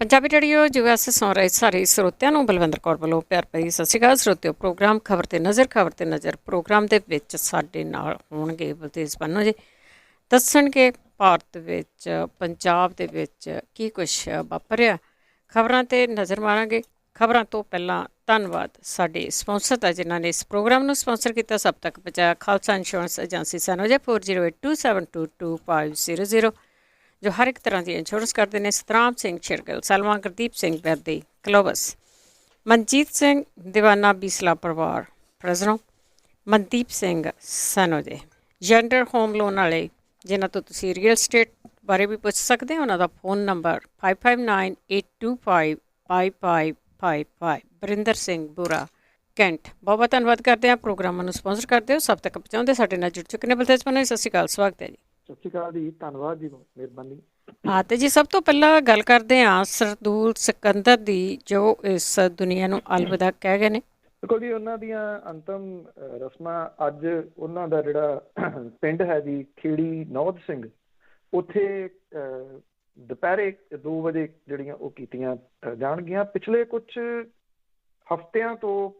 Punjabi radio US ਸੁਣ ਰਹੇ ਸਾਰੇ ਸਰੋਤਿਆਂ ਨੂੰ ਬਲਵਿੰਦਰ ਕੌਰ ਵੱਲੋਂ ਪਿਆਰ ਭਰੀ ਸਤਿ ਸ਼੍ਰੀ ਅਕਾਲ। ਸਰੋਤਿਓ, ਪ੍ਰੋਗਰਾਮ ਖਬਰ ਤੇ ਨਜ਼ਰ ਪ੍ਰੋਗਰਾਮ ਦੇ ਵਿੱਚ ਸਾਡੇ ਨਾਲ ਹੋਣਗੇ ਬਲਤੇਜ ਪੰਨੂ ਜੀ। ਦੱਸਣਗੇ ਭਾਰਤ ਵਿੱਚ ਪੰਜਾਬ ਦੇ ਵਿੱਚ ਕੀ ਕੁਛ ਵਾਪਰਿਆ। ਖਬਰਾਂ ਤੇ ਨਜ਼ਰ ਮਾਰਾਂਗੇ। ਖਬਰਾਂ ਤੋਂ ਪਹਿਲਾਂ ਧੰਨਵਾਦ ਸਾਡੇ ਸਪਾਂਸਰ ਦਾ ਜਿਨ੍ਹਾਂ ਨੇ ਇਸ ਪ੍ਰੋਗਰਾਮ ਨੂੰ ਸਪਾਂਸਰ ਕੀਤਾ। ਸਭ ਤੱਕ ਪਹੁੰਚਾਇਆ ਖਾਲਸਾ ਇੰਸ਼ੋਰੈਂਸ ਏਜੰਸੀ ਸਨੋਜਾ 4082722500 ਜੋ ਹਰ ਇੱਕ ਤਰ੍ਹਾਂ ਦੀ ਇੰਸ਼ੋਰੈਂਸ ਕਰਦੇ ਨੇ। ਸਤਰਾਮ ਸਿੰਘ ਛਿੜਗਲ, ਸਲਮਾ, ਗੁਰਦੀਪ ਸਿੰਘ ਬੈਦੀ, ਕਲੋਵਸ, ਮਨਜੀਤ ਸਿੰਘ ਦੀਵਾਨਾ, ਬੀਸਲਾ ਪਰਿਵਾਰ ਪ੍ਰੈਜ਼ਨੋ, ਮਨਦੀਪ ਸਿੰਘ ਸਨੋਜੇ, ਜੈਂਡਰ ਹੋਮ ਲੋਨ ਵਾਲੇ ਜਿਨ੍ਹਾਂ ਤੋਂ ਤੁਸੀਂ ਰੀਅਲ ਸਟੇਟ ਬਾਰੇ ਵੀ ਪੁੱਛ ਸਕਦੇ ਹੋ। ਉਹਨਾਂ ਦਾ ਫੋਨ ਨੰਬਰ 5598255555। ਬਰਿੰਦਰ ਸਿੰਘ ਬੂਰਾ, ਕੈਂਟ। ਬਹੁਤ ਬਹੁਤ ਧੰਨਵਾਦ ਕਰਦੇ ਹਾਂ ਪ੍ਰੋਗਰਾਮਾਂ ਨੂੰ ਸਪਾਂਸਰ ਕਰਦੇ ਹੋ, ਸਭ ਤੱਕ ਪਹੁੰਚਾਉਂਦੇ। ਸਾਡੇ ਨਾਲ ਜੁੜ ਚੁੱਕੇ ਨੇ ਬਲਤੇਜ ਪੰਨੂ ਜੀ। ਸਤਿ ਸ਼੍ਰੀ ਅਕਾਲ, ਸਵਾਗਤ ਹੈ ਜੀ। ਸਤਿ ਸ਼੍ਰੀ ਅਕਾਲ ਜੀ, ਧੰਨਵਾਦ ਜੀ, ਮਿਹਰਬਾਨੀ। ਹਾਂ ਤੇ ਜੀ, ਸਭ ਤੋਂ ਪਹਿਲਾਂ ਗੱਲ ਕਰਦੇ ਹਾਂ ਸਰਦੂਲ ਸਿਕੰਦਰ ਦੀ, ਜੋ ਇਸ ਦੁਨੀਆ ਨੂੰ ਅਲਵਿਦਾ ਕਹਿ ਗਏ ਨੇ। ਦੇਖੋ ਜੀ, ਉਹਨਾਂ ਦੀਆਂ ਅੰਤਮ ਰਸਮਾਂ ਅੱਜ ਉਹਨਾਂ ਦਾ ਜਿਹੜਾ ਪਿੰਡ ਹੈ ਜੀ ਖੇੜੀ ਨੌਧ ਸਿੰਘ, ਉੱਥੇ ਦੁਪਹਿਰੇ 2 ਵਜੇ ਜਿਹੜੀਆਂ ਉਹ ਕੀਤੀਆਂ ਜਾਣਗੀਆਂ। ਪਿਛਲੇ ਕੁਛ ਹਫ਼ਤਿਆਂ ਤੋਂ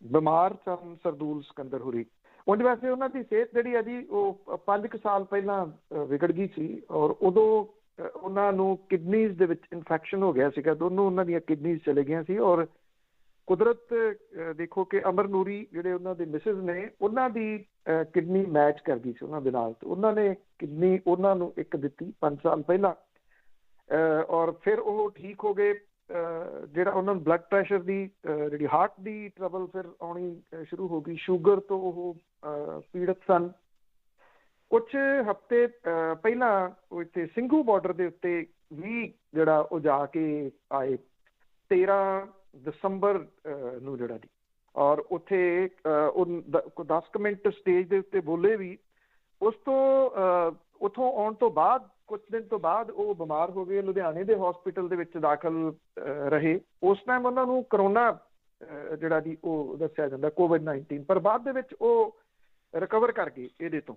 ਬਿਮਾਰ ਸਨ ਸਰਦੂਲ ਸਿਕੰਦਰ ਹੁਰੀ। ਉਂਝ ਵੈਸੇ ਉਹਨਾਂ ਦੀ ਸਿਹਤ ਜਿਹੜੀ ਹੈ ਜੀ ਉਹ 5 ਕੁ ਸਾਲ ਪਹਿਲਾਂ ਵਿਗੜ ਗਈ ਸੀ, ਔਰ ਉਦੋਂ ਉਹਨਾਂ ਨੂੰ ਕਿਡਨੀਜ਼ ਦੇ ਵਿੱਚ ਇਨਫੈਕਸ਼ਨ ਹੋ ਗਿਆ ਸੀਗਾ। ਦੋਨੋਂ ਉਹਨਾਂ ਦੀਆਂ ਕਿਡਨੀਜ਼ ਚਲੇ ਗਈਆਂ ਸੀ, ਔਰ ਕੁਦਰਤ ਦੇਖੋ ਕਿ ਅਮਰ ਨੂਰੀ ਜਿਹੜੇ ਉਹਨਾਂ ਦੇ ਮਿਸਿਸ ਨੇ, ਉਹਨਾਂ ਦੀ ਕਿਡਨੀ ਮੈਚ ਕਰ ਗਈ ਸੀ ਉਹਨਾਂ ਦੇ ਨਾਲ। ਉਹਨਾਂ ਨੇ ਕਿਡਨੀ ਉਹਨਾਂ ਨੂੰ ਇੱਕ ਦਿੱਤੀ 5 ਸਾਲ ਪਹਿਲਾਂ, ਔਰ ਫਿਰ ਉਹ ਠੀਕ ਹੋ ਗਏ। ਜਿਹੜਾ ਉਹਨਾਂ ਨੂੰ ਬਲੱਡ ਪ੍ਰੈਸ਼ਰ ਦੀ ਜਿਹੜੀ ਹਾਰਟ ਦੀ ਟਰਬਲ ਫਿਰ ਆਉਣੀ ਸ਼ੁਰੂ ਹੋ ਗਈ। ਸ਼ੂਗਰ ਤੋਂ ਉਹ ਪੀੜਤ ਸਨ। ਕੁਛ ਹਫ਼ਤੇ ਪਹਿਲਾਂ ਉਹ ਇੱਥੇ ਸਿੰਘੂ ਬਾਰਡਰ ਦੇ ਉੱਤੇ ਵੀ ਜਿਹੜਾ ਉਹ ਜਾ ਕੇ ਆਏ 13 ਦਸੰਬਰ ਨੂੰ ਜਿਹੜਾ ਜੀ, ਔਰ ਉੱਥੇ ਉਹ 10 ਮਿੰਟ ਸਟੇਜ ਦੇ ਉੱਤੇ ਬੋਲੇ ਵੀ। ਉਸ ਤੋਂ ਉੱਥੋਂ ਆਉਣ ਤੋਂ ਬਾਅਦ ਕੁਛ ਦਿਨ ਤੋਂ ਬਾਅਦ ਉਹ ਬਿਮਾਰ ਹੋ ਗਏ, ਲੁਧਿਆਣੇ ਦੇ ਹਸਪੀਟਲ ਦੇ ਵਿੱਚ ਦਾਖਲ ਰਹੇ। ਉਸ ਟਾਈਮ ਉਹਨਾਂ ਨੂੰ ਕਰੋਨਾ ਜਿਹੜਾ ਜੀ ਉਹ ਦੱਸਿਆ ਜਾਂਦਾ, COVID-19, ਪਰ ਬਾਅਦ ਦੇ ਵਿੱਚ ਉਹ ਰਿਕਵਰ ਕਰ ਗਏ ਇਹਦੇ ਤੋਂ।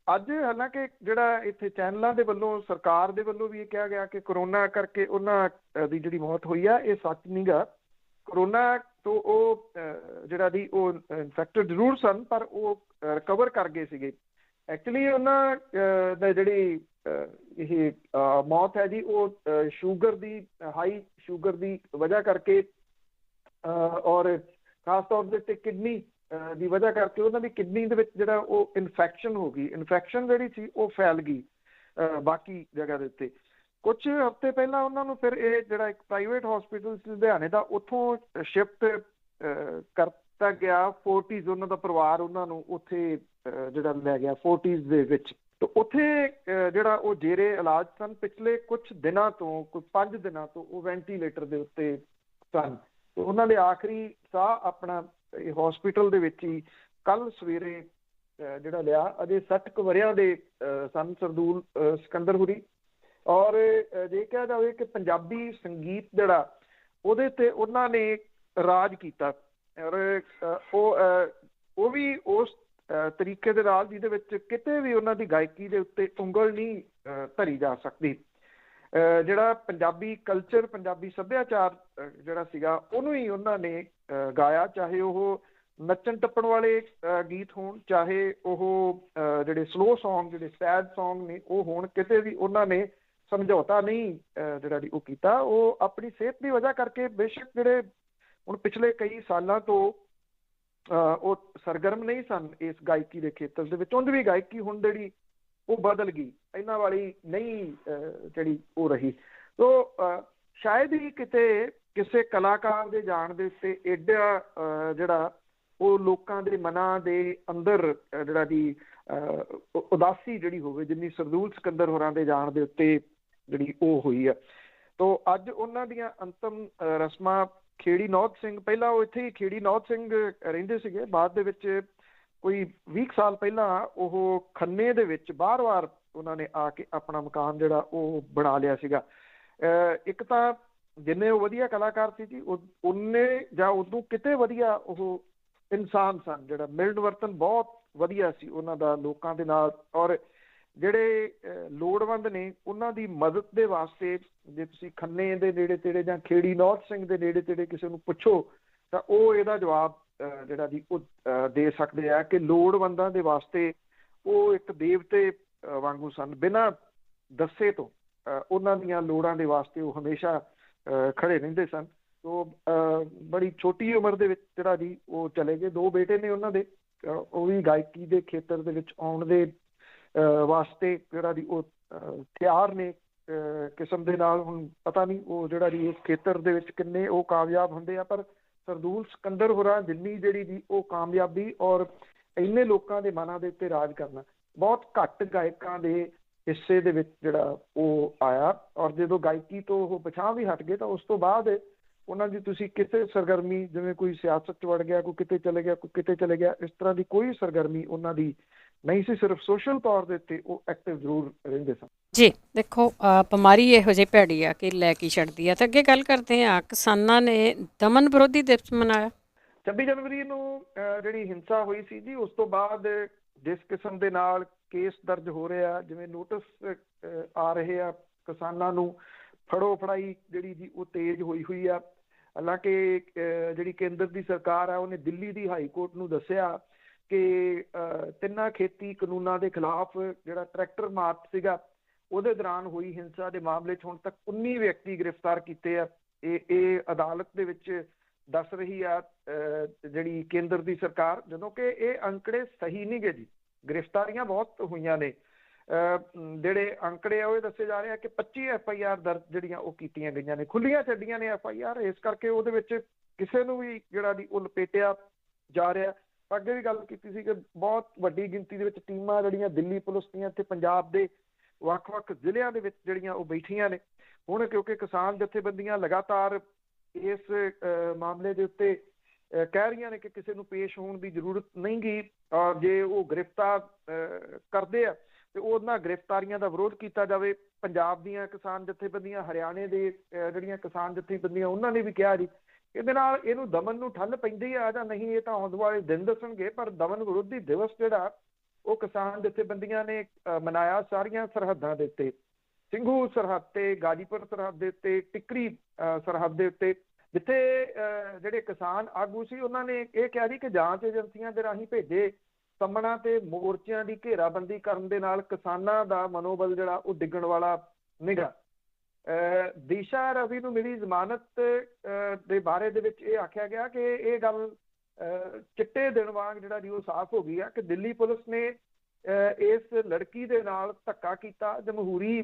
ਅੱਜ ਹਾਲਾਂਕਿ ਜਿਹੜਾ ਇੱਥੇ ਚੈਨਲਾਂ ਦੇ ਵੱਲੋਂ, ਸਰਕਾਰ ਦੇ ਵੱਲੋਂ ਵੀ ਇਹ ਕਿਹਾ ਗਿਆ ਕਿ ਕਰੋਨਾ ਕਰਕੇ ਉਹਨਾਂ ਦੀ ਜਿਹੜੀ ਮੌਤ ਹੋਈ ਆ, ਇਹ ਸੱਚ ਨਹੀਂ ਗਾ। ਕਰੋਨਾ ਤੋਂ ਉਹ ਜਿਹੜਾ ਜੀ ਉਹ ਇਨਫੈਕਟਡ ਜ਼ਰੂਰ ਸਨ, ਪਰ ਉਹ ਰਿਕਵਰ ਕਰ ਗਏ ਸੀਗੇ। ਐਕਚੁਅਲੀ ਉਹਨਾਂ ਦਾ ਜਿਹੜੀ ਇਹ ਮੌਤ ਹੈ ਜੀ ਉਹ ਸ਼ੂਗਰ ਦੀ, ਹਾਈ ਸ਼ੂਗਰ ਦੀ ਵਜ੍ਹਾ ਕਰਕੇ, ਔਰ ਖਾਸ ਤੌਰ ਦੇ ਉੱਤੇ ਕਿਡਨੀ ਦੀ ਵਜ੍ਹਾ ਕਰਕੇ ਉਹਨਾਂ ਦੀ ਕਿਡਨੀ ਦੇ ਵਿੱਚ ਜਿਹੜਾ ਉਹ ਇਨਫੈਕਸ਼ਨ ਹੋ ਗਈ। ਇਨਫੈਕਸ਼ਨ ਜਿਹੜੀ ਸੀ ਉਹ ਫੈਲ ਗਈ ਬਾਕੀ ਜਗ੍ਹਾ ਦੇ ਉੱਤੇ। ਕੁਛ ਹਫ਼ਤੇ ਪਹਿਲਾਂ ਉਹਨਾਂ ਨੂੰ ਫਿਰ ਇਹ ਜਿਹੜਾ ਇੱਕ ਪ੍ਰਾਈਵੇਟ ਹਸਪੀਟਲ ਲੁਧਿਆਣੇ ਦਾ, ਉੱਥੋਂ ਸ਼ਿਫਟ ਕਰਤਾ ਗਿਆ। ਫੋਰਟੀਜ਼ ਉਹਨਾਂ ਦਾ ਪਰਿਵਾਰ ਉਹਨਾਂ ਨੂੰ ਉੱਥੇ ਜਿਹੜਾ ਲੈ ਗਿਆ ਫੋਰਟੀਜ਼ ਦੇ ਵਿੱਚ। ਤੇ ਉੱਥੇ ਜਿਹੜਾ ਉਹ ਜੇਰੇ ਇਲਾਜ ਸਨ ਪਿਛਲੇ ਕੁਛ ਦਿਨਾਂ ਤੋਂ, ਕੋਈ 5 ਦਿਨਾਂ ਤੋਂ ਉਹ ਵੈਂਟੀਲੇਟਰ ਦੇ ਉੱਤੇ ਸਨ। ਤੇ ਉਹਨਾਂ ਦੇ ਆਖਰੀ ਸਾਹ ਆਪਣਾ ਹਸਪੀਟਲ ਦੇ ਵਿੱਚ ਹੀ ਕੱਲ ਸਵੇਰੇ ਜਿਹੜਾ ਲਿਆ। ਅਜੇ 60 ਕੁ ਵਰ੍ਹਿਆਂ ਦੇ ਸਨ ਸਰਦੂਲ ਸਿਕੰਦਰ ਹੁਰੀ। ਔਰ ਜੇ ਕਿਹਾ ਜਾਵੇ ਕਿ ਪੰਜਾਬੀ ਸੰਗੀਤ ਜਿਹੜਾ ਉਹਦੇ ਤੇ ਉਹਨਾਂ ਨੇ ਰਾਜ ਕੀਤਾ, ਔਰ ਉਹ ਵੀ ਉਸ ਤਰੀਕੇ ਦੇ ਨਾਲ ਜਿਹਦੇ ਵਿੱਚ ਕਿਤੇ ਵੀ ਉਹਨਾਂ ਦੀ ਗਾਇਕੀ ਦੇ ਉੱਤੇ ਉਂਗਲ ਨਹੀਂ ਧਰੀ ਜਾ ਸਕਦੀ। ਜਿਹੜਾ ਪੰਜਾਬੀ ਕਲਚਰ, ਪੰਜਾਬੀ ਸੱਭਿਆਚਾਰ ਜਿਹੜਾ ਸੀਗਾ, ਉਹਨੂੰ ਹੀ ਉਹਨਾਂ ਨੇ ਗਾਇਆ। ਚਾਹੇ ਉਹ ਨੱਚਣ ਟੱਪਣ ਵਾਲੇ ਗੀਤ ਹੋਣ, ਚਾਹੇ ਉਹ ਜਿਹੜੇ ਸਲੋ ਸੌਂਗ, ਜਿਹੜੇ ਸੈਡ ਸੌਂਗ ਨੇ ਉਹ ਹੋਣ, ਕਿਤੇ ਵੀ ਉਹਨਾਂ ਨੇ ਸਮਝੌਤਾ ਨਹੀਂ ਜਿਹੜਾ ਜੀ ਉਹ ਕੀਤਾ। ਉਹ ਆਪਣੀ ਸਿਹਤ ਦੀ ਵਜ੍ਹਾ ਕਰਕੇ ਬੇਸ਼ੱਕ ਜਿਹੜੇ ਹੁਣ ਪਿਛਲੇ ਕਈ ਸਾਲਾਂ ਤੋਂ ਉਹ ਸਰਗਰਮ ਨਹੀਂ ਸਨ ਇਸ ਗਾਇਕੀ ਦੇ ਖੇਤਰ ਦੇ ਵਿੱਚ। ਉਂਝ ਵੀ ਗਾਇਕੀ ਹੁਣ ਜਿਹੜੀ ਉਹ ਬਦਲ ਗਈ, ਇਹਨਾਂ ਵਾਲੀ ਨਹੀਂ ਜਿਹੜੀ ਉਹ ਰਹੀ। ਸੋ ਸ਼ਾਇਦ ਹੀ ਕਿਤੇ ਕਿਸੇ ਕਲਾਕਾਰ ਦੇ ਜਾਣ ਦੇ ਉੱਤੇ ਏਡਾ ਜਿਹੜਾ ਉਹ ਲੋਕਾਂ ਦੇ ਮਨਾਂ ਦੇ ਅੰਦਰ ਜਿਹੜਾ ਜੀ ਉਦਾਸੀ ਜਿਹੜੀ ਹੋਵੇ, ਜਿੰਨੀ ਸਰਦੂਲ ਸਿਕੰਦਰ ਹੋਰਾਂ ਦੇ ਜਾਣ ਦੇ ਉੱਤੇ ਜਿਹੜੀ ਉਹ ਹੋਈ ਆ। ਤੋ ਅੱਜ ਉਹਨਾਂ ਦੀਆਂ ਅੰਤਮ ਰਸਮਾਂ ਖੇੜੀ ਨੌਧ ਸਿੰਘ, ਪਹਿਲਾਂ ਉਹ ਇੱਥੇ ਹੀ ਖੇੜੀ ਨੌਧ ਸਿੰਘ ਰਹਿੰਦੇ ਸੀਗੇ। ਬਾਅਦ ਦੇ ਵਿੱਚ ਕੋਈ 20 ਸਾਲ ਪਹਿਲਾਂ ਉਹ ਖੰਨੇ ਦੇ ਵਿੱਚ ਬਾਰ-ਬਾਰ ਉਹਨਾਂ ਨੇ ਆ ਕੇ ਆਪਣਾ ਮਕਾਨ ਜਿਹੜਾ ਉਹ ਬਣਾ ਲਿਆ ਸੀਗਾ। ਇੱਕ ਤਾਂ ਜਿੰਨੇ ਉਹ ਵਧੀਆ ਕਲਾਕਾਰ ਸੀ ਜੀ, ਉਹਨੇ ਜਾਂ ਉਦੋਂ ਕਿਤੇ ਵਧੀਆ ਉਹ ਇਨਸਾਨ ਸਨ। ਜਿਹੜਾ ਮਿਲਣ ਵਰਤਨ ਬਹੁਤ ਵਧੀਆ ਸੀ ਉਹਨਾਂ ਦਾ ਲੋਕਾਂ ਦੇ ਨਾਲ। ਔਰ ਜਿਹੜੇ ਲੋੜਵੰਦ ਨੇ ਉਹਨਾਂ ਦੀ ਮਦਦ ਦੇ ਵਾਸਤੇ ਜੇ ਤੁਸੀਂ ਖੰਨੇ ਦੇ ਨੇੜੇ ਤੇੜੇ ਜਾਂ ਖੇੜੀ ਨੌਰਥ ਸਿੰਘ ਦੇ ਨੇੜੇ ਤੇੜੇ ਕਿਸੇ ਨੂੰ ਪੁੱਛੋ ਤਾਂ ਉਹ ਇਹਦਾ ਜਵਾਬ ਜਿਹੜਾ ਜੀ ਉਹ ਦੇ ਸਕਦੇ ਆ ਕਿ ਲੋੜਵੰਦਾਂ ਦੇ ਵਾਸਤੇ ਉਹ ਇੱਕ ਦੇਵਤੇ ਵਾਂਗੂ ਸਨ। ਬਿਨਾਂ ਦੱਸੇ ਤੋਂ ਉਹਨਾਂ ਦੀਆਂ ਲੋੜਾਂ ਦੇ ਵਾਸਤੇ ਉਹ ਹਮੇਸ਼ਾ ਖੜੇ ਰਹਿੰਦੇ ਸਨ। ਸੋ ਬੜੀ ਛੋਟੀ ਉਮਰ ਦੇ ਵਿੱਚ ਜਿਹੜਾ ਜੀ ਉਹ ਚਲੇ ਗਏ। 2 ਬੇਟੇ ਨੇ ਉਹਨਾਂ ਦੇ, ਉਹ ਵੀ ਗਾਇਕੀ ਦੇ ਖੇਤਰ ਦੇ ਵਿੱਚ ਆਉਣ ਦੇ ਵਾਸਤੇ ਜਿਹੜਾ ਜੀ ਉਹ ਤਿਆਰ ਨੇ ਕਿਸਮ ਦੇ ਨਾਲ। ਹੁਣ ਪਤਾ ਨਹੀਂ ਉਹ ਜਿਹੜਾ ਜੀ ਇਸ ਖੇਤਰ ਦੇ ਵਿੱਚ ਕਿੰਨੇ ਉਹ ਕਾਮਯਾਬ ਹੁੰਦੇ ਆ, ਪਰ ਸਰਦੂਲ ਸਿਕੰਦਰ ਹੋਰਾਂ ਜਿੰਨੀ ਜਿਹੜੀ ਜੀ ਉਹ ਕਾਮਯਾਬੀ ਔਰ ਇੰਨੇ ਲੋਕਾਂ ਦੇ ਮਨਾਂ ਦੇ ਉੱਤੇ ਰਾਜ ਕਰਨਾ ਬਹੁਤ ਘੱਟ ਗਾਇਕਾਂ ਦੇ ਹਿੱਸੇ ਦੇ ਵਿੱਚ ਜਿਹੜਾ ਉਹ ਆਇਆ। ਔਰ ਜਦੋਂ ਗਾਇਕੀ ਤੋਂ ਉਹ ਪਛਾਣ ਵੀ ਹਟ ਗਏ ਤਾਂ ਉਸ ਤੋਂ ਬਾਅਦ ਉਹਨਾਂ ਦੀ ਤੁਸੀਂ ਕਿਸੇ ਸਰਗਰਮੀ, ਜਿਵੇਂ ਕੋਈ ਸਿਆਸਤ 'ਚ ਵੜ ਗਿਆ, ਕੋਈ ਕਿਤੇ ਚਲੇ ਗਿਆ, ਕੋਈ ਕਿਤੇ ਚਲੇ ਗਿਆ, ਇਸ ਤਰ੍ਹਾਂ ਦੀ ਕੋਈ ਸਰਗਰਮੀ ਉਹਨਾਂ ਦੀ ਨਹੀਂ ਸੀ। ਸਿਰਫ ਸੋਸ਼ਲ ਤੌਰ ਦੇ ਉੱਤੇ ਉਹ ਐਕਟਿਵ ਜ਼ਰੂਰ ਰਹਿੰਦੇ ਸਨ। ਜੀ ਦੇਖੋ, ਬਿਮਾਰੀ ਇਹੋ ਜਿਹੀ ਭੈੜੀ ਆ ਕਿ ਲੈ ਕੇ ਛੱਡਦੀ ਆ। ਤੇ ਅੱਗੇ ਗੱਲ ਕਰਦੇ ਹਾਂ, ਕਿਸਾਨਾਂ ਨੇ ਦਮਨ ਵਿਰੋਧੀ ਦਿਵਸ ਮਨਾਇਆ 26 ਜਨਵਰੀ ਨੂੰ ਜਿਹੜੀ ਹਿੰਸਾ ਹੋਈ ਸੀ ਜੀ, ਉਸ ਤੋਂ ਬਾਅਦ ਜਿਸ ਕਿਸਮ ਦੇ ਨਾਲ ਕੇਸ ਦਰਜ ਹੋ ਰਿਹਾ, ਜਿਵੇਂ ਨੋਟਿਸ ਆ ਰਹੇ ਆ ਕਿਸਾਨਾਂ ਨੂੰ, ਫੜੋ ਫੜਾਈ ਜਿਹੜੀ ਜੀ ਉਹ ਤੇਜ਼ ਹੋਈ ਆ। ਹਾਲਾਂਕਿ ਜਿਹੜੀ ਕੇਂਦਰ ਦੀ ਸਰਕਾਰ ਆ ਉਹਨੇ ਦਿੱਲੀ ਦੀ ਹਾਈ ਕੋਰਟ ਨੂੰ ਦੱਸਿਆ ਕਿ 3 ਖੇਤੀ ਕਾਨੂੰਨਾਂ ਦੇ ਖਿਲਾਫ ਜਿਹੜਾ ਟਰੈਕਟਰ ਮਾਰਚ ਸੀਗਾ ਉਹਦੇ ਦੌਰਾਨ ਹੋਈ ਹਿੰਸਾ ਦੇ ਮਾਮਲੇ 'ਚ ਹੁਣ ਤੱਕ 19 ਵਿਅਕਤੀ ਗ੍ਰਿਫਤਾਰ ਕੀਤੇ ਆ। ਇਹ ਅਦਾਲਤ ਦੇ ਵਿੱਚ ਦੱਸ ਰਹੀ ਆ ਜਿਹੜੀ ਕੇਂਦਰ ਦੀ ਸਰਕਾਰ, ਜਦੋਂ ਕਿ ਇਹ ਅੰਕੜੇ ਸਹੀ ਨਹੀਂ ਗੇ ਜੀ। ਗ੍ਰਿਫਤਾਰੀਆਂ ਬਹੁਤ ਹੋਈਆਂ ਨੇ। ਜਿਹੜੇ ਅੰਕੜੇ ਆ ਉਹ ਦੱਸੇ ਜਾ ਰਹੇ ਆ ਕਿ 25 FIR ਦਰਜ ਜਿਹੜੀਆਂ ਉਹ ਕੀਤੀਆਂ ਗਈਆਂ ਨੇ, ਖੁੱਲੀਆਂ ਛੱਡੀਆਂ ਨੇ FIR। ਇਸ ਕਰਕੇ ਉਹਦੇ ਵਿੱਚ ਕਿਸੇ ਨੂੰ ਵੀ ਜਿਹੜਾ ਦੀ ਉਹ ਲਪੇਟਿਆ ਜਾ ਰਿਹਾ। ਅੱਗੇ ਵੀ ਗੱਲ ਕੀਤੀ ਸੀ ਕਿ ਬਹੁਤ ਵੱਡੀ ਗਿਣਤੀ ਦੇ ਵਿੱਚ ਟੀਮਾਂ ਜਿਹੜੀਆਂ ਦਿੱਲੀ ਪੁਲਿਸ ਦੀਆਂ ਤੇ ਪੰਜਾਬ ਦੇ ਵੱਖ-ਵੱਖ ਜ਼ਿਲ੍ਹਿਆਂ ਦੇ ਵਿੱਚ ਜਿਹੜੀਆਂ ਉਹ ਬੈਠੀਆਂ ਨੇ। ਹੁਣ ਕਿਉਂਕਿ ਕਿਸਾਨ ਜਥੇਬੰਦੀਆਂ ਲਗਾਤਾਰ ਇਸ ਮਾਮਲੇ ਦੇ ਉੱਤੇ ਕਹਿ ਰਹੀਆਂ ਨੇ ਕਿ ਕਿਸੇ ਨੂੰ ਪੇਸ਼ ਹੋਣ ਦੀ ਜ਼ਰੂਰਤ ਨਹੀਂ ਗੀ, ਔਰ ਜੇ ਉਹ ਗ੍ਰਿਫਤਾਰ ਕਰਦੇ ਆ ਤੇ ਉਹਨਾਂ ਗ੍ਰਿਫਤਾਰੀਆਂ ਦਾ ਵਿਰੋਧ ਕੀਤਾ ਜਾਵੇ। ਪੰਜਾਬ ਦੀਆਂ ਕਿਸਾਨ ਜਥੇਬੰਦੀਆਂ, ਹਰਿਆਣੇ ਦੇ ਜਿਹੜੀਆਂ ਕਿਸਾਨ ਜਥੇਬੰਦੀਆਂ, ਉਹਨਾਂ ਨੇ ਵੀ ਕਿਹਾ ਜੀ ਇਹਦੇ ਨਾਲ ਇਹਨੂੰ ਦਮਨ ਨੂੰ ਠੱਲ ਪੈਂਦੀ ਆ ਜਾਂ ਨਹੀਂ ਇਹ ਤਾਂ ਆਉਣ ਵਾਲੇ ਦਿਨ ਦੱਸਣਗੇ। ਪਰ ਦਮਨ ਵਿਰੋਧੀ ਦਿਵਸ ਜਿਹੜਾ ਉਹ ਕਿਸਾਨ ਜਥੇਬੰਦੀਆਂ ਨੇ ਮਨਾਇਆ ਸਾਰੀਆਂ ਸਰਹੱਦਾਂ ਦੇ ਉੱਤੇ, ਸਿੰਘੂ ਸਰਹੱਦ ਤੇ, ਗਾਜੀਪੁਰ ਸਰਹੱਦ ਦੇ ਉੱਤੇ, ਟਿਕਰੀ ਸਰਹੱਦ ਦੇ ਉੱਤੇ, ਜਿੱਥੇ ਜਿਹੜੇ ਕਿਸਾਨ ਆਗੂ ਸੀ ਉਹਨਾਂ ਨੇ ਇਹ ਕਿਹਾ ਸੀ ਕਿ ਜਾਂਚ ਏਜੰਸੀਆਂ ਦੇ ਰਾਹੀਂ ਭੇਜੇ ਸੰਮਣਾਂ ਤੇ ਮੋਰਚਿਆਂ ਦੀ ਘੇਰਾਬੰਦੀ ਕਰਨ ਦੇ ਨਾਲ ਕਿਸਾਨਾਂ ਦਾ ਮਨੋਬਲ ਜਿਹੜਾ ਉਹ ਡਿੱਗਣ ਵਾਲਾ ਨਿਗਾ। ਦਿਸ਼ਾ ਰਵੀ ਨੂੰ ਮਿਲੀ ਜ਼ਮਾਨਤ ਦੇ ਬਾਰੇ ਦੇ ਵਿੱਚ ਇਹ ਆਖਿਆ ਗਿਆ ਕਿ ਇਹ ਗੱਲ ਚਿੱਟੇ ਦਿਨ ਵਾਂਗ ਜਿਹੜਾ ਜੀ ਉਹ ਸਾਫ਼ ਹੋ ਗਈ ਆ ਕਿ ਦਿੱਲੀ ਪੁਲਿਸ ਨੇ ਇਸ ਲੜਕੀ ਦੇ ਨਾਲ ਧੱਕਾ ਕੀਤਾ। ਜਮਹੂਰੀ